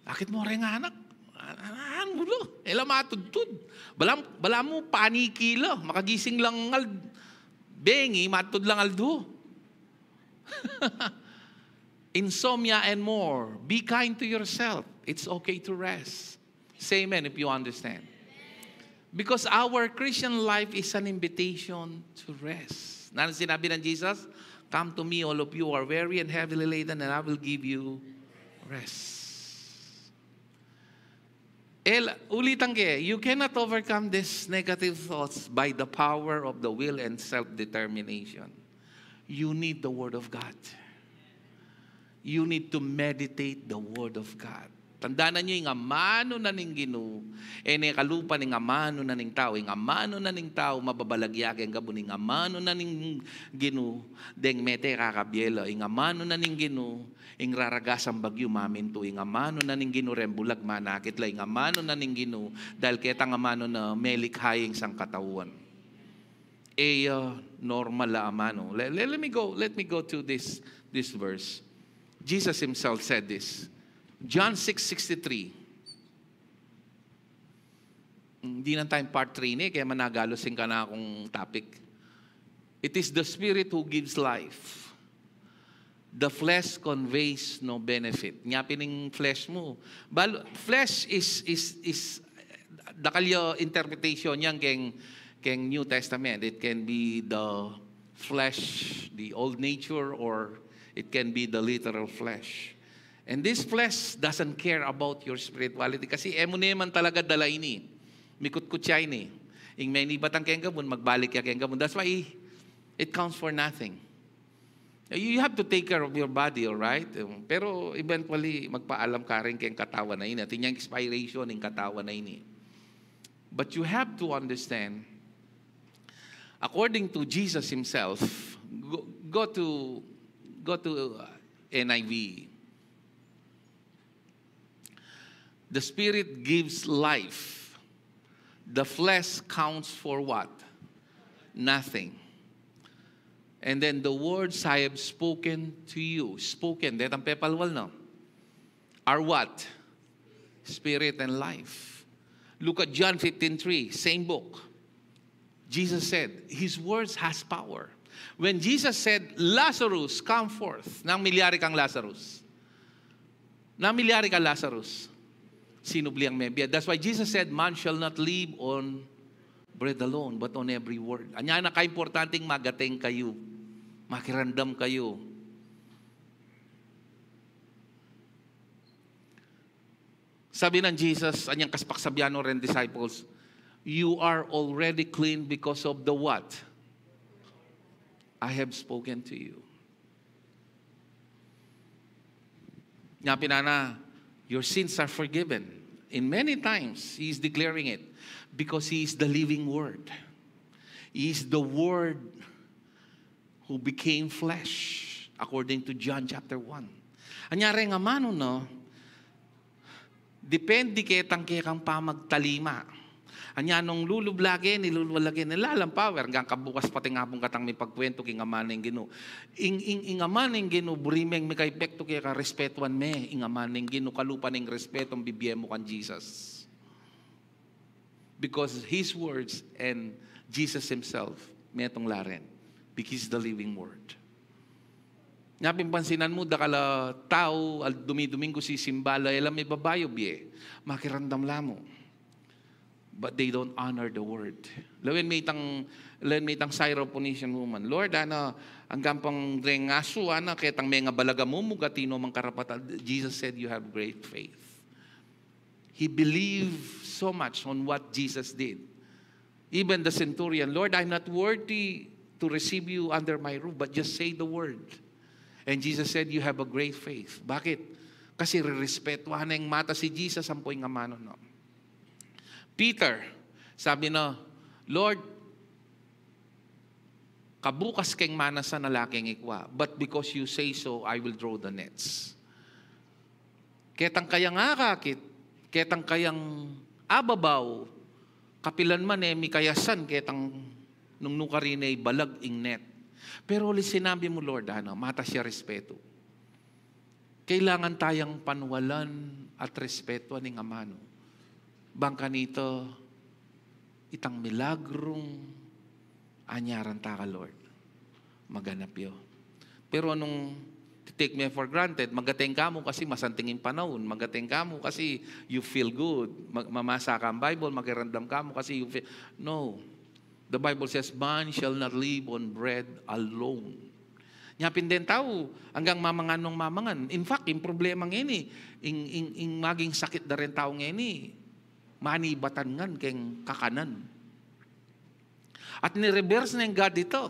Speaker 1: Bakit mo rin anak? Ano gulo? Matudtud. Bala mo panikilo. Makagising lang bengi, matud lang aldo. Insomnia and more. Be kind to yourself. It's okay to rest. Say amen if you understand. Because our Christian life is an invitation to rest. Ano sinabi ng Jesus? Come to me, all of you are weary and heavily laden, and I will give you rest. Ulitan kayo, you cannot overcome these negative thoughts by the power of the will and self-determination. You need the Word of God. You need to meditate the Word of God. Tandaan nyo yung amano na ning Ginoo. Kalupa ning amano na ning tao. Yung amano na ning tao, mababalagyag ang gabo ning amano na ning Ginoo. Deng mete kakabyela. Yung amano na ning Ginoo, yung raragas ang bagyo maminto. Yung amano na ning Ginoo, rembulag manakit la. Yung amano na ning Ginoo, dahil ketang amano na melikhaying sang katawan. Normal la amano. Let me go to this verse. Jesus himself said this. John 6:63. Hindi na time part 3 kaya managalosin ka na akong topic. It is the Spirit who gives life. The flesh conveys no benefit. Nya pining flesh mo. Flesh is dakalyo interpretation yang keng New Testament. It can be the flesh, the old nature, or it can be the literal flesh. And this flesh doesn't care about your spirituality. Kasi emo naman talaga dala ini. Mikut-kutsay ni. Ing may batang keng gabon, magbalik ya keng gabon. That's why it counts for nothing. You have to take care of your body, alright? Pero eventually, magpaalam ka rin keng katawan na ini. At yung expiration ng katawan na ini. But you have to understand, according to Jesus himself, go to NIV. The Spirit gives life. The flesh counts for what? Nothing. And then the words I have spoken to you, spoken, detang pepalwal no, are what? Spirit and life. Look at John 15:3, same book. Jesus said, His words has power. When Jesus said, Lazarus, come forth. Nang milyari kang Lazarus. Nang milyari kang Lazarus. Sinubli ang mebya. That's why Jesus said, man shall not live on bread alone, but on every word. Anya na ka-importanting magateng kayo. Makirandam kayo. Sabi ng Jesus, anyang kaspaksabyano rin disciples, you are already clean because of the what? I have spoken to you. Nya pinana, your sins are forgiven. In many times, He is declaring it because He is the living Word. He is the Word who became flesh, according to John chapter 1. Anyari nga mano, no? Depende ketang kekang pamagtalima. Anya nung lulublagi, nilulwalagi, nilalampawer, hanggang kabukas pati nga pong katang may pagkwento king amaning Gino. Ing amaning Gino, burimeng may kaipekto kaya ka respetuan me, ing amaning Gino, kalupaning respetong bibiyem mo kan Jesus. Because His words and Jesus Himself, may itong laren, because the living Word. Napin pansinan mo, dakala tao, al dumi-domingo si simbala, elam may babayo biye, makirandam lamo. But they don't honor the Word. Lawin may itang Syrophoenician woman, Lord, ang gampang rengaso, ketang may nga balaga mo, mugatino mang karapatan. Jesus said, you have great faith. He believed so much on what Jesus did. Even the centurion, Lord, I'm not worthy to receive you under my roof, but just say the word. And Jesus said, you have a great faith. Bakit? Kasi re-respetuhan na yung mata si Jesus, ang po'y nga mano, no? Peter, sabi na, Lord, kabukas keng mana sa nalaking ikwa, but because you say so, I will draw the nets. Ketang kayang akakit, ketang kayang ababaw, kapilan man mi kayasan, ketang nung nukarin ay balag ing net. Pero ulit sinabi mo, Lord, mata siya respeto. Kailangan tayang panwalan at respeto aning amano. Bangka nito, itang milagrong anyaran ta ka, Lord. Maganap yo. Pero anong take me for granted, magateng ka mo kasi masantingin panahon, magateng ka mo kasi you feel good, mamasa ka ang Bible, makirandam ka mo kasi you feel... No. The Bible says, man shall not live on bread alone. Nyapin din tao, hanggang mamangan nung mamangan. In fact, yung problema ngini, ing maging sakit na rin tao ngini, manibatan ngan keng kakanan. At ni-reverse na yung God ito.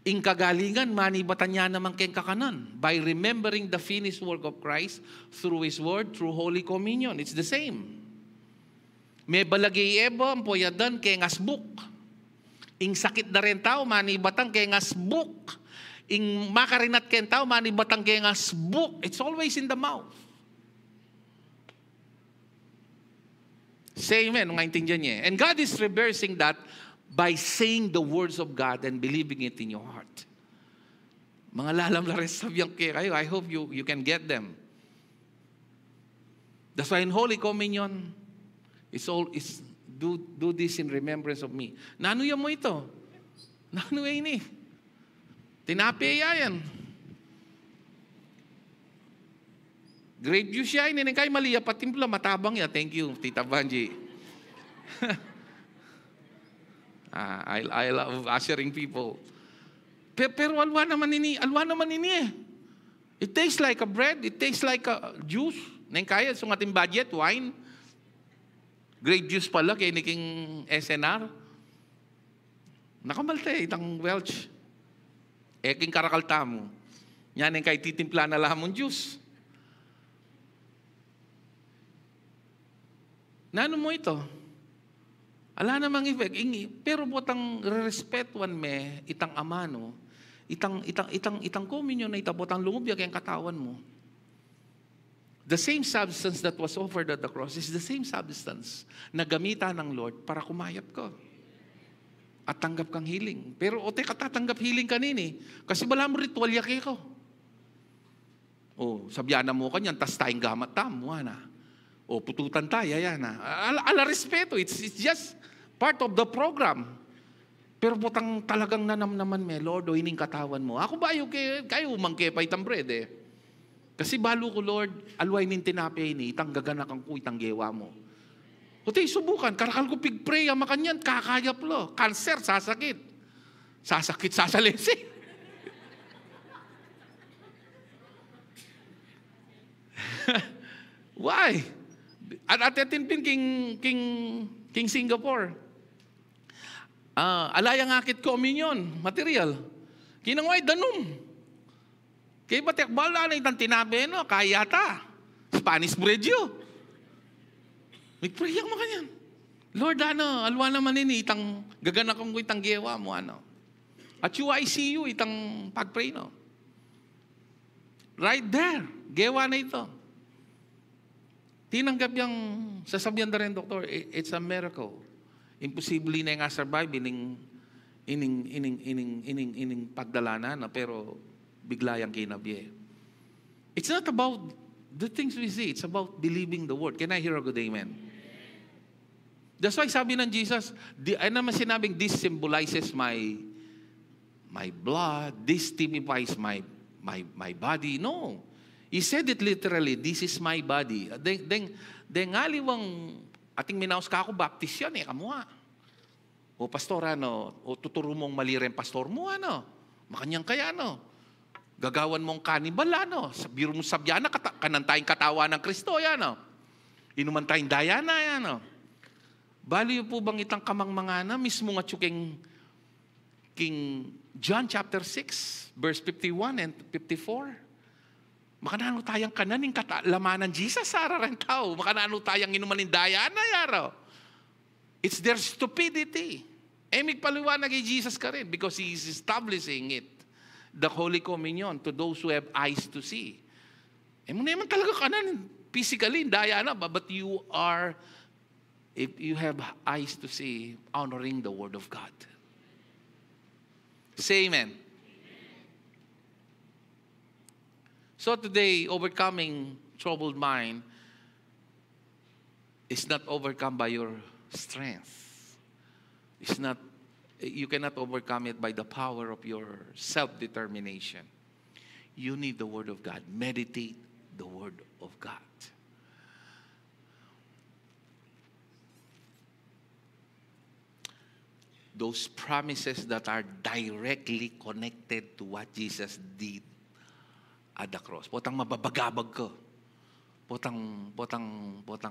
Speaker 1: Ing kagalingan, manibatan niya naman keng kakanan. By remembering the finished work of Christ through His Word, through Holy Communion. It's the same. May balagay ebo, ang poyadan keng asbuk. Ing sakit na rin tao, manibatang keng asbuk. Ing makarinat keng tao, manibatang keng asbuk. It's always in the mouth. Say amen, ngaintindihan niya. And God is reversing that by saying the words of God and believing it in your heart. Mga lalam na rin sabihan kayo, I hope you can get them. That's why in Holy Communion, do this in remembrance of me. Nanuya mo ito? Nanuya ini? Tinapaya yan. Grape juice siya, ini kay maliya patimpla, matabang ya. Thank you, Tita Banji. I love ushering people. Pero alwa naman ini eh. It tastes like a bread, it tastes like a juice. Nang kaya, so ating budget, wine. Grape juice pala, kaya niking SNR. Nakamalte, itang Welch. Eking karakalta mo. Yan ang kay titimpla na lamon juice. Nano mo ito? Ala namang effect. Pero botang respetuan me, itang amano, itang communion na itabotang lumubyak yung katawan mo. The same substance that was offered at the cross is the same substance na gamitan ng Lord para kumayat ko. At tanggap kang healing. Pero ote katatanggap healing kanini. Kasi wala mo ritual yaki ko. O, sabyana mo kanyan, tas tayong gamat tamo, na. O, pututan tayo, yan na. Ala respeto, it's just part of the program. Pero butang talagang nanamnaman me, Lord, o ining katawan mo. Ako ba kayo umangke pa itang bread eh. Kasi balo ko, Lord, alway nin tinapay ni, itang gaganak ang ku, itang gewa mo. Kuti, subukan, karakal ko pigpray, makanyan, kakayap lo. Cancer, sasakit. Sasakit, sasalesi. Why? At atin pin King Singapore. Alayang akit communion, material. Kinangway, danum. Kaya batik bala na itang tinabi, no? Kaya ta. Spanish bread yun. Magpray mo kanyan. Lord, alwa naman ini, itang gagana kong itang gewa mo, At you, I see you, itang pagpray, no? Right there, gewa na ito. Tinanggap yung sasabihan na rin, Doktor, it's a miracle. Imposible na nga survive ining pagdalanan, no? Pero bigla yung kinabi. It's not about the things we see, it's about believing the word. Can I hear a good amen? That's why sabi ng Jesus, ano naman sinabing, this symbolizes my blood, this typifies my body. No. He said it literally, this is my body. Den ngaliwang ating minaus ka ako, baptist yan kamuha. O pastor, o tuturo mong mali rin pastor mo, makanyang kaya, gagawan mong kanibal, biro mong sabyana, kanantayang katawa ng Kristo, inuman tayong dayana, Baliw po bang itang kamangmangana, mismo nga tsuking King John chapter 6, verse 51 and 54. Makanano tayang kananing lamanan Jesus, sararan tao. Makanano tayang inumanin dayana, It's their stupidity. Migpaliwanag kay Jesus ka rin because He is establishing it. The Holy Communion to those who have eyes to see. Mo naman talaga kanan, physically, dayana ba? But you are, if you have eyes to see, honoring the Word of God. Say amen. So today, overcoming troubled mind is not overcome by your strength. It's not, you cannot overcome it by the power of your self-determination. You need the Word of God. Meditate the Word of God. Those promises that are directly connected to what Jesus did at the cross. Potang mababagabag ko. Potang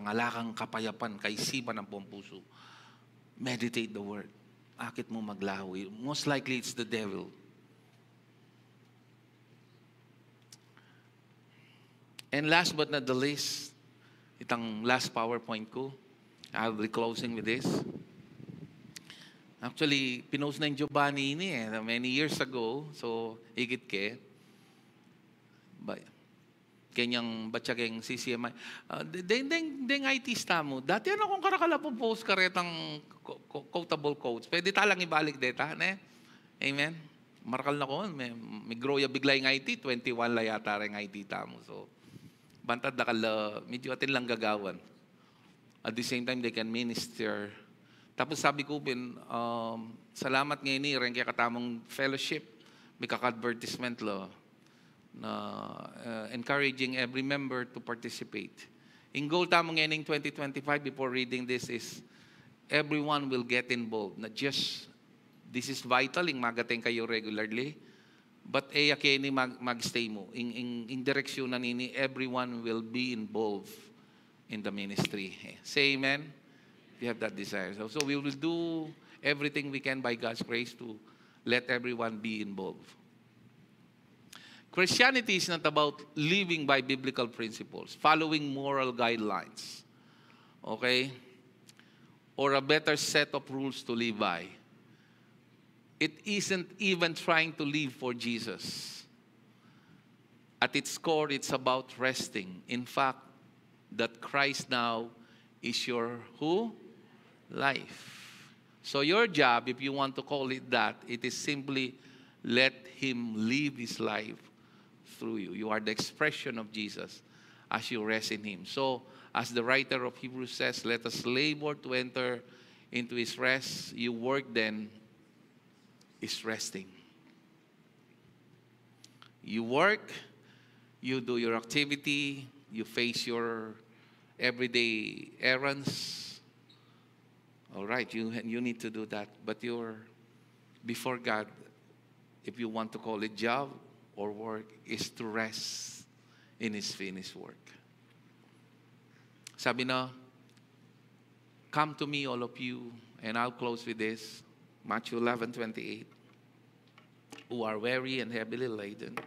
Speaker 1: alakang kapayapan, kaisipan ng buong puso. Meditate the Word. Akit mo maglawi. Most likely it's the devil. And last but not the least, itang last PowerPoint ko, I'll be closing with this. Actually, pinost na yung Giovanni ini many years ago. So, higit ke. Kanyang batsageng CCMI. Deng IT sta mo. Dati kung karakala po post karetang quotable quotes. Pwede talang ibalik deta. Ne? Amen? Marakal na ko. May grow ya bigla yung IT. 21 la yata rin IT tamo. So, bantad na kala, medyo atin lang gagawan. At the same time, they can minister. Tapos sabi ko, salamat ngayon ni rin kaya katamong fellowship. May kaka-advertisement lo na encouraging every member to participate. In goal tamong ngayon 2025, before reading this, is everyone will get involved. Not just, this is vital, ing magating kayo regularly, but kini magstay mo. In direksyon na nini, everyone will be involved in the ministry. Say amen. You have that desire. So we will do everything we can by God's grace to let everyone be involved. Christianity is not about living by biblical principles, following moral guidelines, okay? Or a better set of rules to live by. It isn't even trying to live for Jesus. At its core, it's about resting. In fact, that Christ now is your who? Life. So your job, if you want to call it that, it is simply let Him live His life through you. You are the expression of Jesus as you rest in Him. So, as the writer of Hebrews says, let us labor to enter into His rest. You work then is resting. You work, you do your activity, you face your everyday errands. All right, you need to do that. But you're before God, if you want to call it job or work, is to rest in His finished work. Sabi na, come to me, all of you, and I'll close with this. Matthew 11:28. Who are weary and heavily laden,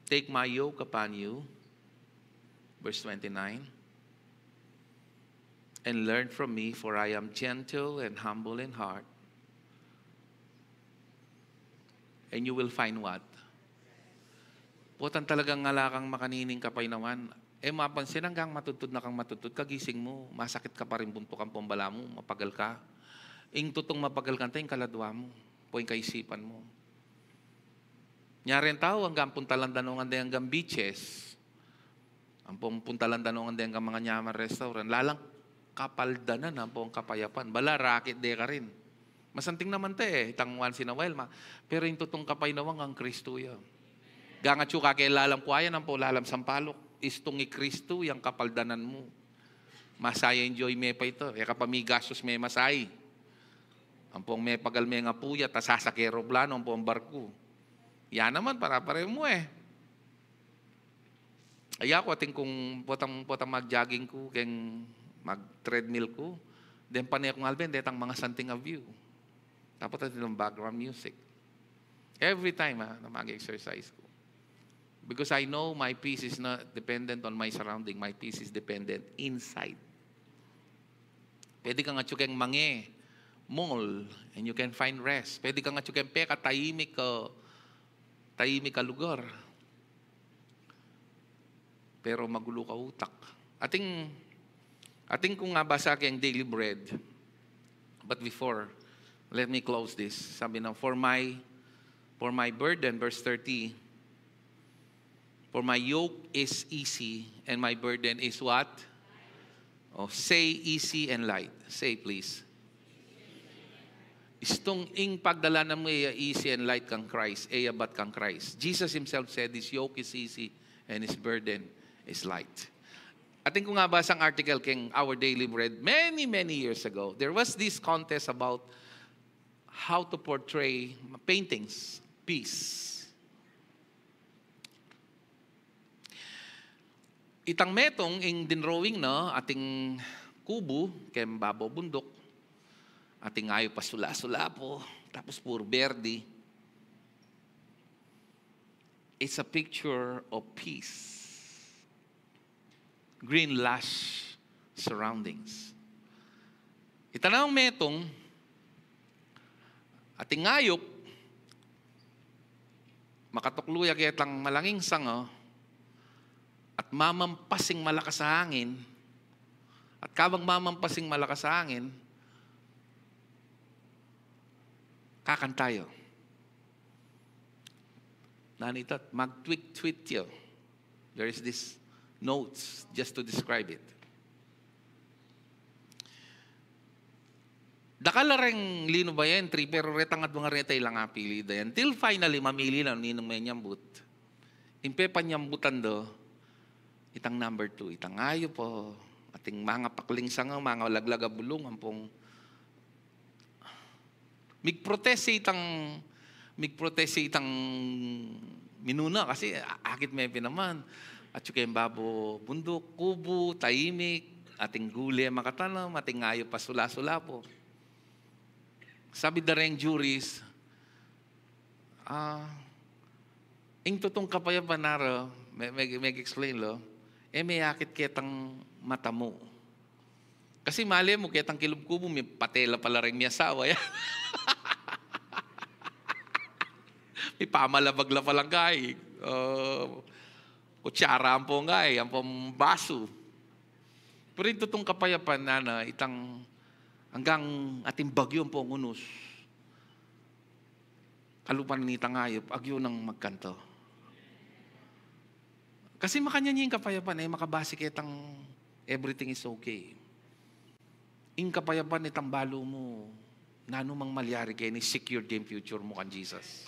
Speaker 1: take my yoke upon you. Verse 29. and learn from me, for I am gentle and humble in heart. And you will find what? Putan talagang ngalakang makanining kapay naman. Mapansin hanggang matutod na kang matutod, kagising mo, masakit ka pa rin buntok ang pambala mo, mapagal ka. Tutong mapagal ka tayong kaladwa mo, po yung kaisipan mo. Nyari ang tao hanggang puntalan danongan din hanggang beaches. Ang puntalan danongan din hanggang mga nyaman restaurant. Lalang kapaldanan ang pong kapayapan. Bala, rakit de ka rin. Masanting naman itang once in a while. Pero yung tutong kapay nawang ang Kristo yan. Gangat yung kakilalam ko ayan ang po lalam sampalok. Istong Kristo yung kapaldanan mo. Masaya enjoy me pa ito. Kapag may gastos may masay. Ang pong may pagal may nga puya, tasasaki aeroplano ang pong barko. Yan naman, para-pare mo Aya ko ating kung potang mag-jogging ko, keng mag-treadmill ko, then panay akong alben, detang mga something of you. Tapos ito yung background music. Every time na mag-exercise ko. Because I know my peace is not dependent on my surrounding. My peace is dependent inside. Pwede ka nga tsukeng mall, and you can find rest. Pwede ka nga tsukeng peka, tahimik ka lugar. Pero magulo ka utak. Ating kung nga basa kayang daily bread. But before, let me close this. Sabi na, for my burden, verse 30, for my yoke is easy and my burden is what? Say easy and light. Say please. Istong ing pagdala na mo easy and light kang Christ, bat kang Christ. Jesus himself said, his yoke is easy and his burden is light. Ating ko nga basang article king Our Daily Bread many years ago. There was this contest about how to portray paintings, peace. Itang metong ing dinrowing ating kubo kay Babo Bundok. Ating ayo pa sula-sula po, tapos puro verde. It's a picture of peace. Green lush surroundings. Itanang metong ating ayop makatukluya kaya tang malanging sango at mamampasing malakas sa hangin at kabang mamampasing malakas sa hangin kakantayo. Nanita, mag-tweet yo. There is this notes just to describe it. Dakalareng lino ba yan? Pero retangad mga retay lang apili dayan. Till finally, mamili na ninong may nyambut. Impe pa nyambutan do, itang number 2, itang ayo po, ating mga pakling sangaw, mga laglaga bulong, ampong migprotest itang minuna kasi akit may pinaman. At yung Babo Bundok, kubo, tahimik, ating guli makatanam, ating ayo pa sula-sula po. Sabi dareng juries, ing tutong kapayapan naro, may explain lo, may akit ketang mata mo. Kasi mali mo, ketang kilub kubo, may patela pala rin may asawa. May pamalabag la palang kay. Kutsara ang po nga ang pong baso. Pero ito itong kapayapan na itang hanggang ating bagyo ang pong unos. Kalupan ni tangayop, agyo ng magkanto. Kasi makanya niya yung kapayapan makabasik itang everything is okay. Yung kapayapan itang balo mo, na anumang malyari kayo, ni secure yung future mo kan Jesus.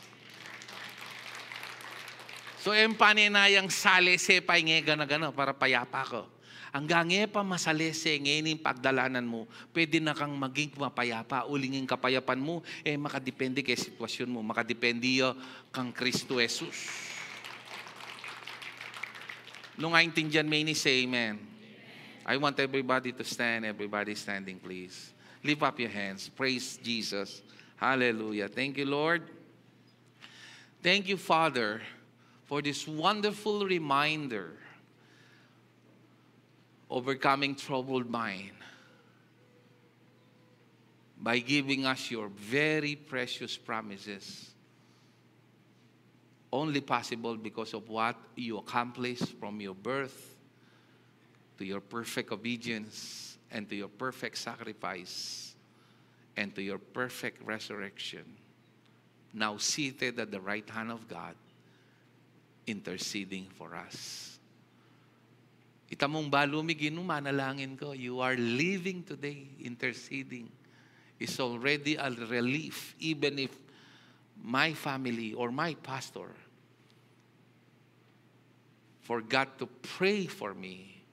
Speaker 1: So, paninayang salese pa gana para payapa ko. Hanggang pa masalese ngayon pagdalanan mo, pwede na kang maging mapayapa, ulingin kapayapan mo, makadepende kay sitwasyon mo, makadepende kang Kristo Jesus. Nung aintindihan may ni say amen. I want everybody to stand, everybody standing please. Lift up your hands, praise Jesus. Hallelujah. Thank you, Lord. Thank you, Father, for this wonderful reminder, overcoming troubled mind. by giving us your very precious promises. Only possible because of what you accomplished from your birth to your perfect obedience and to your perfect sacrifice and to your perfect resurrection. Now seated at the right hand of God, interceding for us. Itamong balumigin mo, manalangin ko. You are living today, interceding. Is already a relief, even if my family or my pastor forgot to pray for me.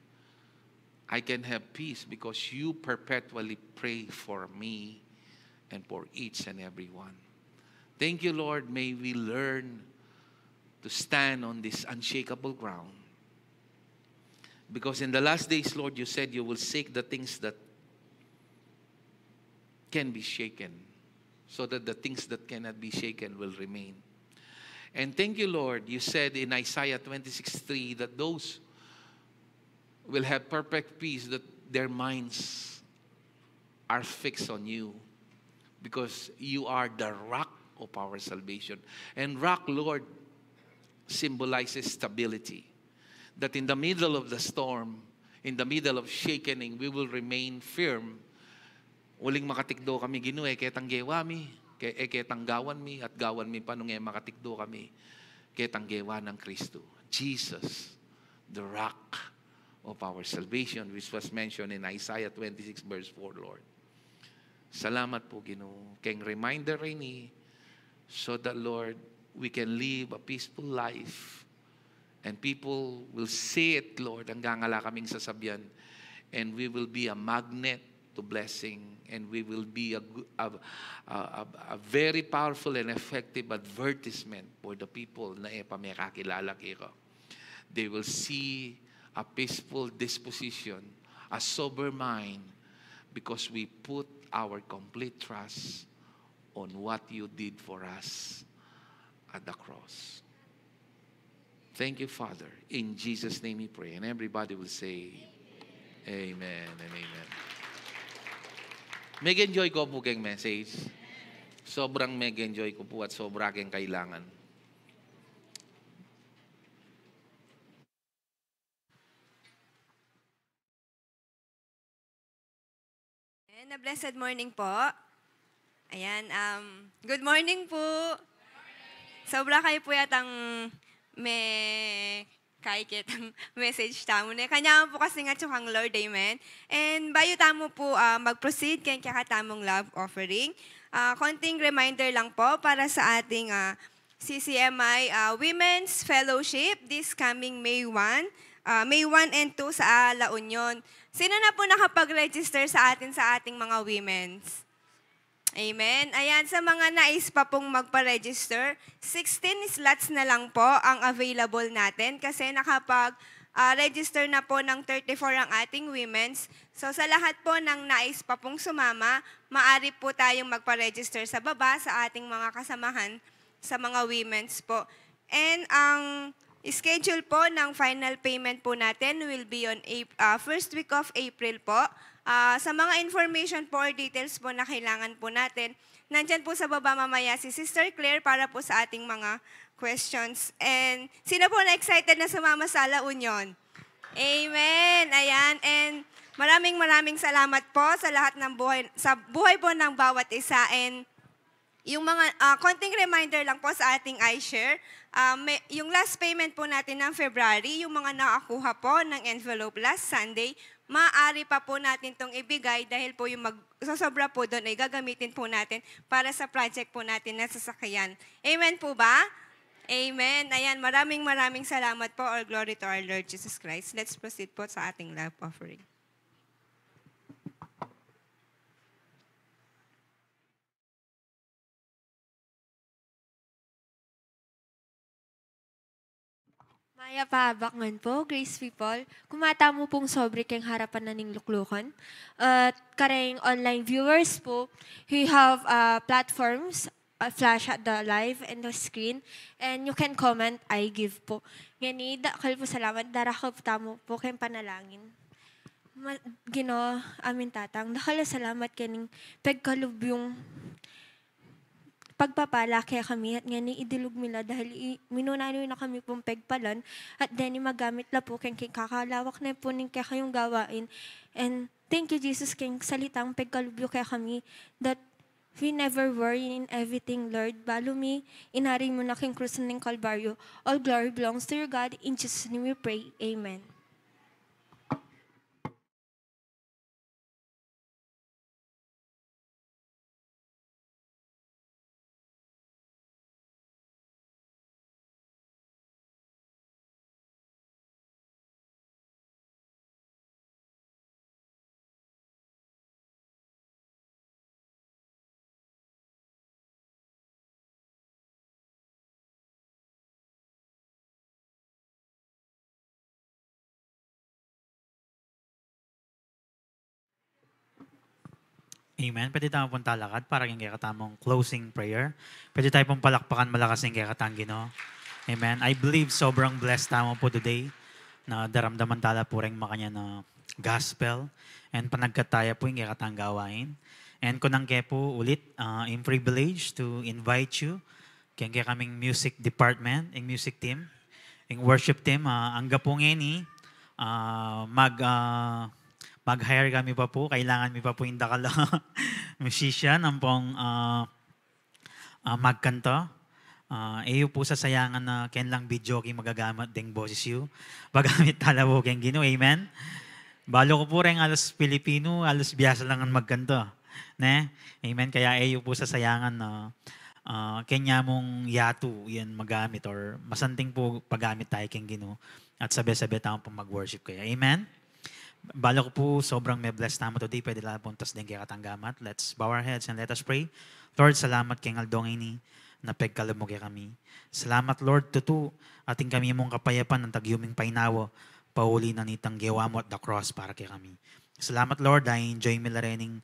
Speaker 1: I can have peace because you perpetually pray for me and for each and every one. Thank you, Lord. May we learn to stand on this unshakable ground. Because in the last days, Lord, you said you will shake the things that can be shaken, so that the things that cannot be shaken will remain. And thank you, Lord, you said in Isaiah 26:3 that those will have perfect peace, that their minds are fixed on you, because you are the rock of our salvation. And rock, Lord, symbolizes stability. That in the middle of the storm, in the middle of shakening, we will remain firm. Uling makatikdo kami, Ginoo, ketang gewami, ketang gawan mi, at gawan mi pa nung makatikdo kami, ketang gewa ng Kristo. Jesus, the rock of our salvation, which was mentioned in Isaiah 26 verse 4, Lord. Salamat po, Ginoo. Keng reminder rin so that, Lord, we can live a peaceful life. And people will see it, Lord, hanggang ala kaming sasabyan. And we will be a magnet to blessing. And we will be a very powerful and effective advertisement for the people na epamekakilala kiko. They will see a peaceful disposition, a sober mind, because we put our complete trust on what you did for us at the cross. Thank you, Father. In Jesus' name we pray. And everybody will say, Amen and amen. Meg-enjoy ko po keng message. Sobrang meg-enjoy ko po at sobra keng kailangan.
Speaker 2: And a blessed morning po. Ayan, good morning po. Sobra kayo po yatang may kaikit message tamo na. Kanya po kasi nga tsukang Lord, amen. And bayo tamo po mag-proceed kaya kakatamong love offering. Konting reminder lang po para sa ating CCMI Women's Fellowship this coming May 1. May 1 and 2 sa La Union. Sino na po nakapag-register sa ating mga women's? Amen. Ayan, sa mga nais pa pong magpa-register, 16 slots na lang po ang available natin kasi nakapag-register na po ng 34 ang ating women's. So sa lahat po ng nais pa pong sumama, maaari po tayong magpa-register sa baba sa ating mga kasamahan sa mga women's po. And ang schedule po ng final payment po natin will be on first week of April po. Sa mga information po or details po na kailangan po natin, nandyan po sa baba mamaya si Sister Claire para po sa ating mga questions. And sino po na-excited na sumama sa La Union? Amen! Ayan, and maraming salamat po sa lahat ng buhay po ng bawat isa. And yung mga konting reminder lang po sa ating iShare, yung last payment po natin ng February, yung mga nakakuha po ng envelope last Sunday, maaari pa po natin itong ibigay dahil po yung magsasobra po doon ay gagamitin po natin para sa project po natin na sasakyan. Amen po ba? Amen. Ayan, maraming salamat po. All glory to our Lord Jesus Christ. Let's proceed po sa ating love offering.
Speaker 3: Maya paabakngan po, Grace people. Kumata mo pong sobre keng harapan na ning luklukan. At kareng online viewers po, we have platforms, flash at the live and the screen. And you can comment, I give po. Ngani, dakal po salamat, darakal po tamo po keng panalangin. Ginoo amin tatang, dakala salamat kaning pagkalub yung pagpapala kaya kami at nga ni idilog mila dahil minunano na kami pong pagpalan at then magamit la po keng kakalawak na po ning kaya kayong gawain. And thank you Jesus keng salitang pagkalubyo kaya kami that we never worry in everything, Lord. Balo mi, inari mo na king krus ng Kalbaryo. All glory belongs to your God. In Jesus' name we pray. Amen.
Speaker 4: Amen. Pwede tayo pong talakad para yung katamong closing prayer. Pwede tayo pong palakpakan malakas yung kakatang Ginoo. Amen. I believe sobrang blessed tamo po today na daramdaman tala po rin makanya na gospel and panagkataya po yung kakatang gawain. And kunang kaya po ulit, in privilege to invite you kaya kaming music department, yung music team, yung worship team, angga po ngeni, mag-hire kami pa po. Kailangan mi pa po yung dakala musician ang pong magkanto. Iyo po sa sayangan na ken lang video ki magagamit ding boses yu. Bagamit talawo ken Ginoo. Amen. Balo ko po rin alos Pilipino, alos biyasa lang ang magkanto. Ne? Amen. Kaya iyo po sa sayangan na kanya mong yatu yan magamit or masanting po paggamit tayo ken Ginoo at sabi-sabi tayo po mag-worship kaya. Amen. Bala ko po, sobrang may blessed naman today. Pwede lang puntas din kaya katanggamat. Let's bow our heads and let us pray. Lord, salamat kay ngaldong ini na pagkalab mo kaya kami. Salamat, Lord, tutu. Ating kami mong kapayapan ng tagyuming painawo. Pauli na nitang gawa mo at the cross para kay kami. Salamat, Lord, dahil enjoy mi larening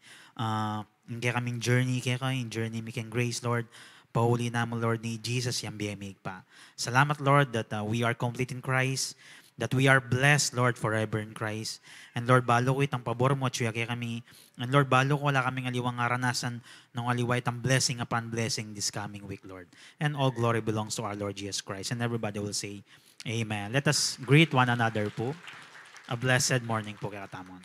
Speaker 4: kaya kaming journey kaya kayo, journey mi kay grace, Lord. Pauli na mo, Lord, ni Jesus yung biyamig pa. Salamat, Lord, that we are complete in Christ, that we are blessed, Lord, forever in Christ. And Lord, balo ko itang pabor mo at suya kaya kami. And Lord, balo ko wala kaming aliwang aranasan ng aliwa itang blessing upon blessing this coming week, Lord. And all glory belongs to our Lord Jesus Christ. And everybody will say, Amen. Let us greet one another po. A blessed morning po kaya katamon.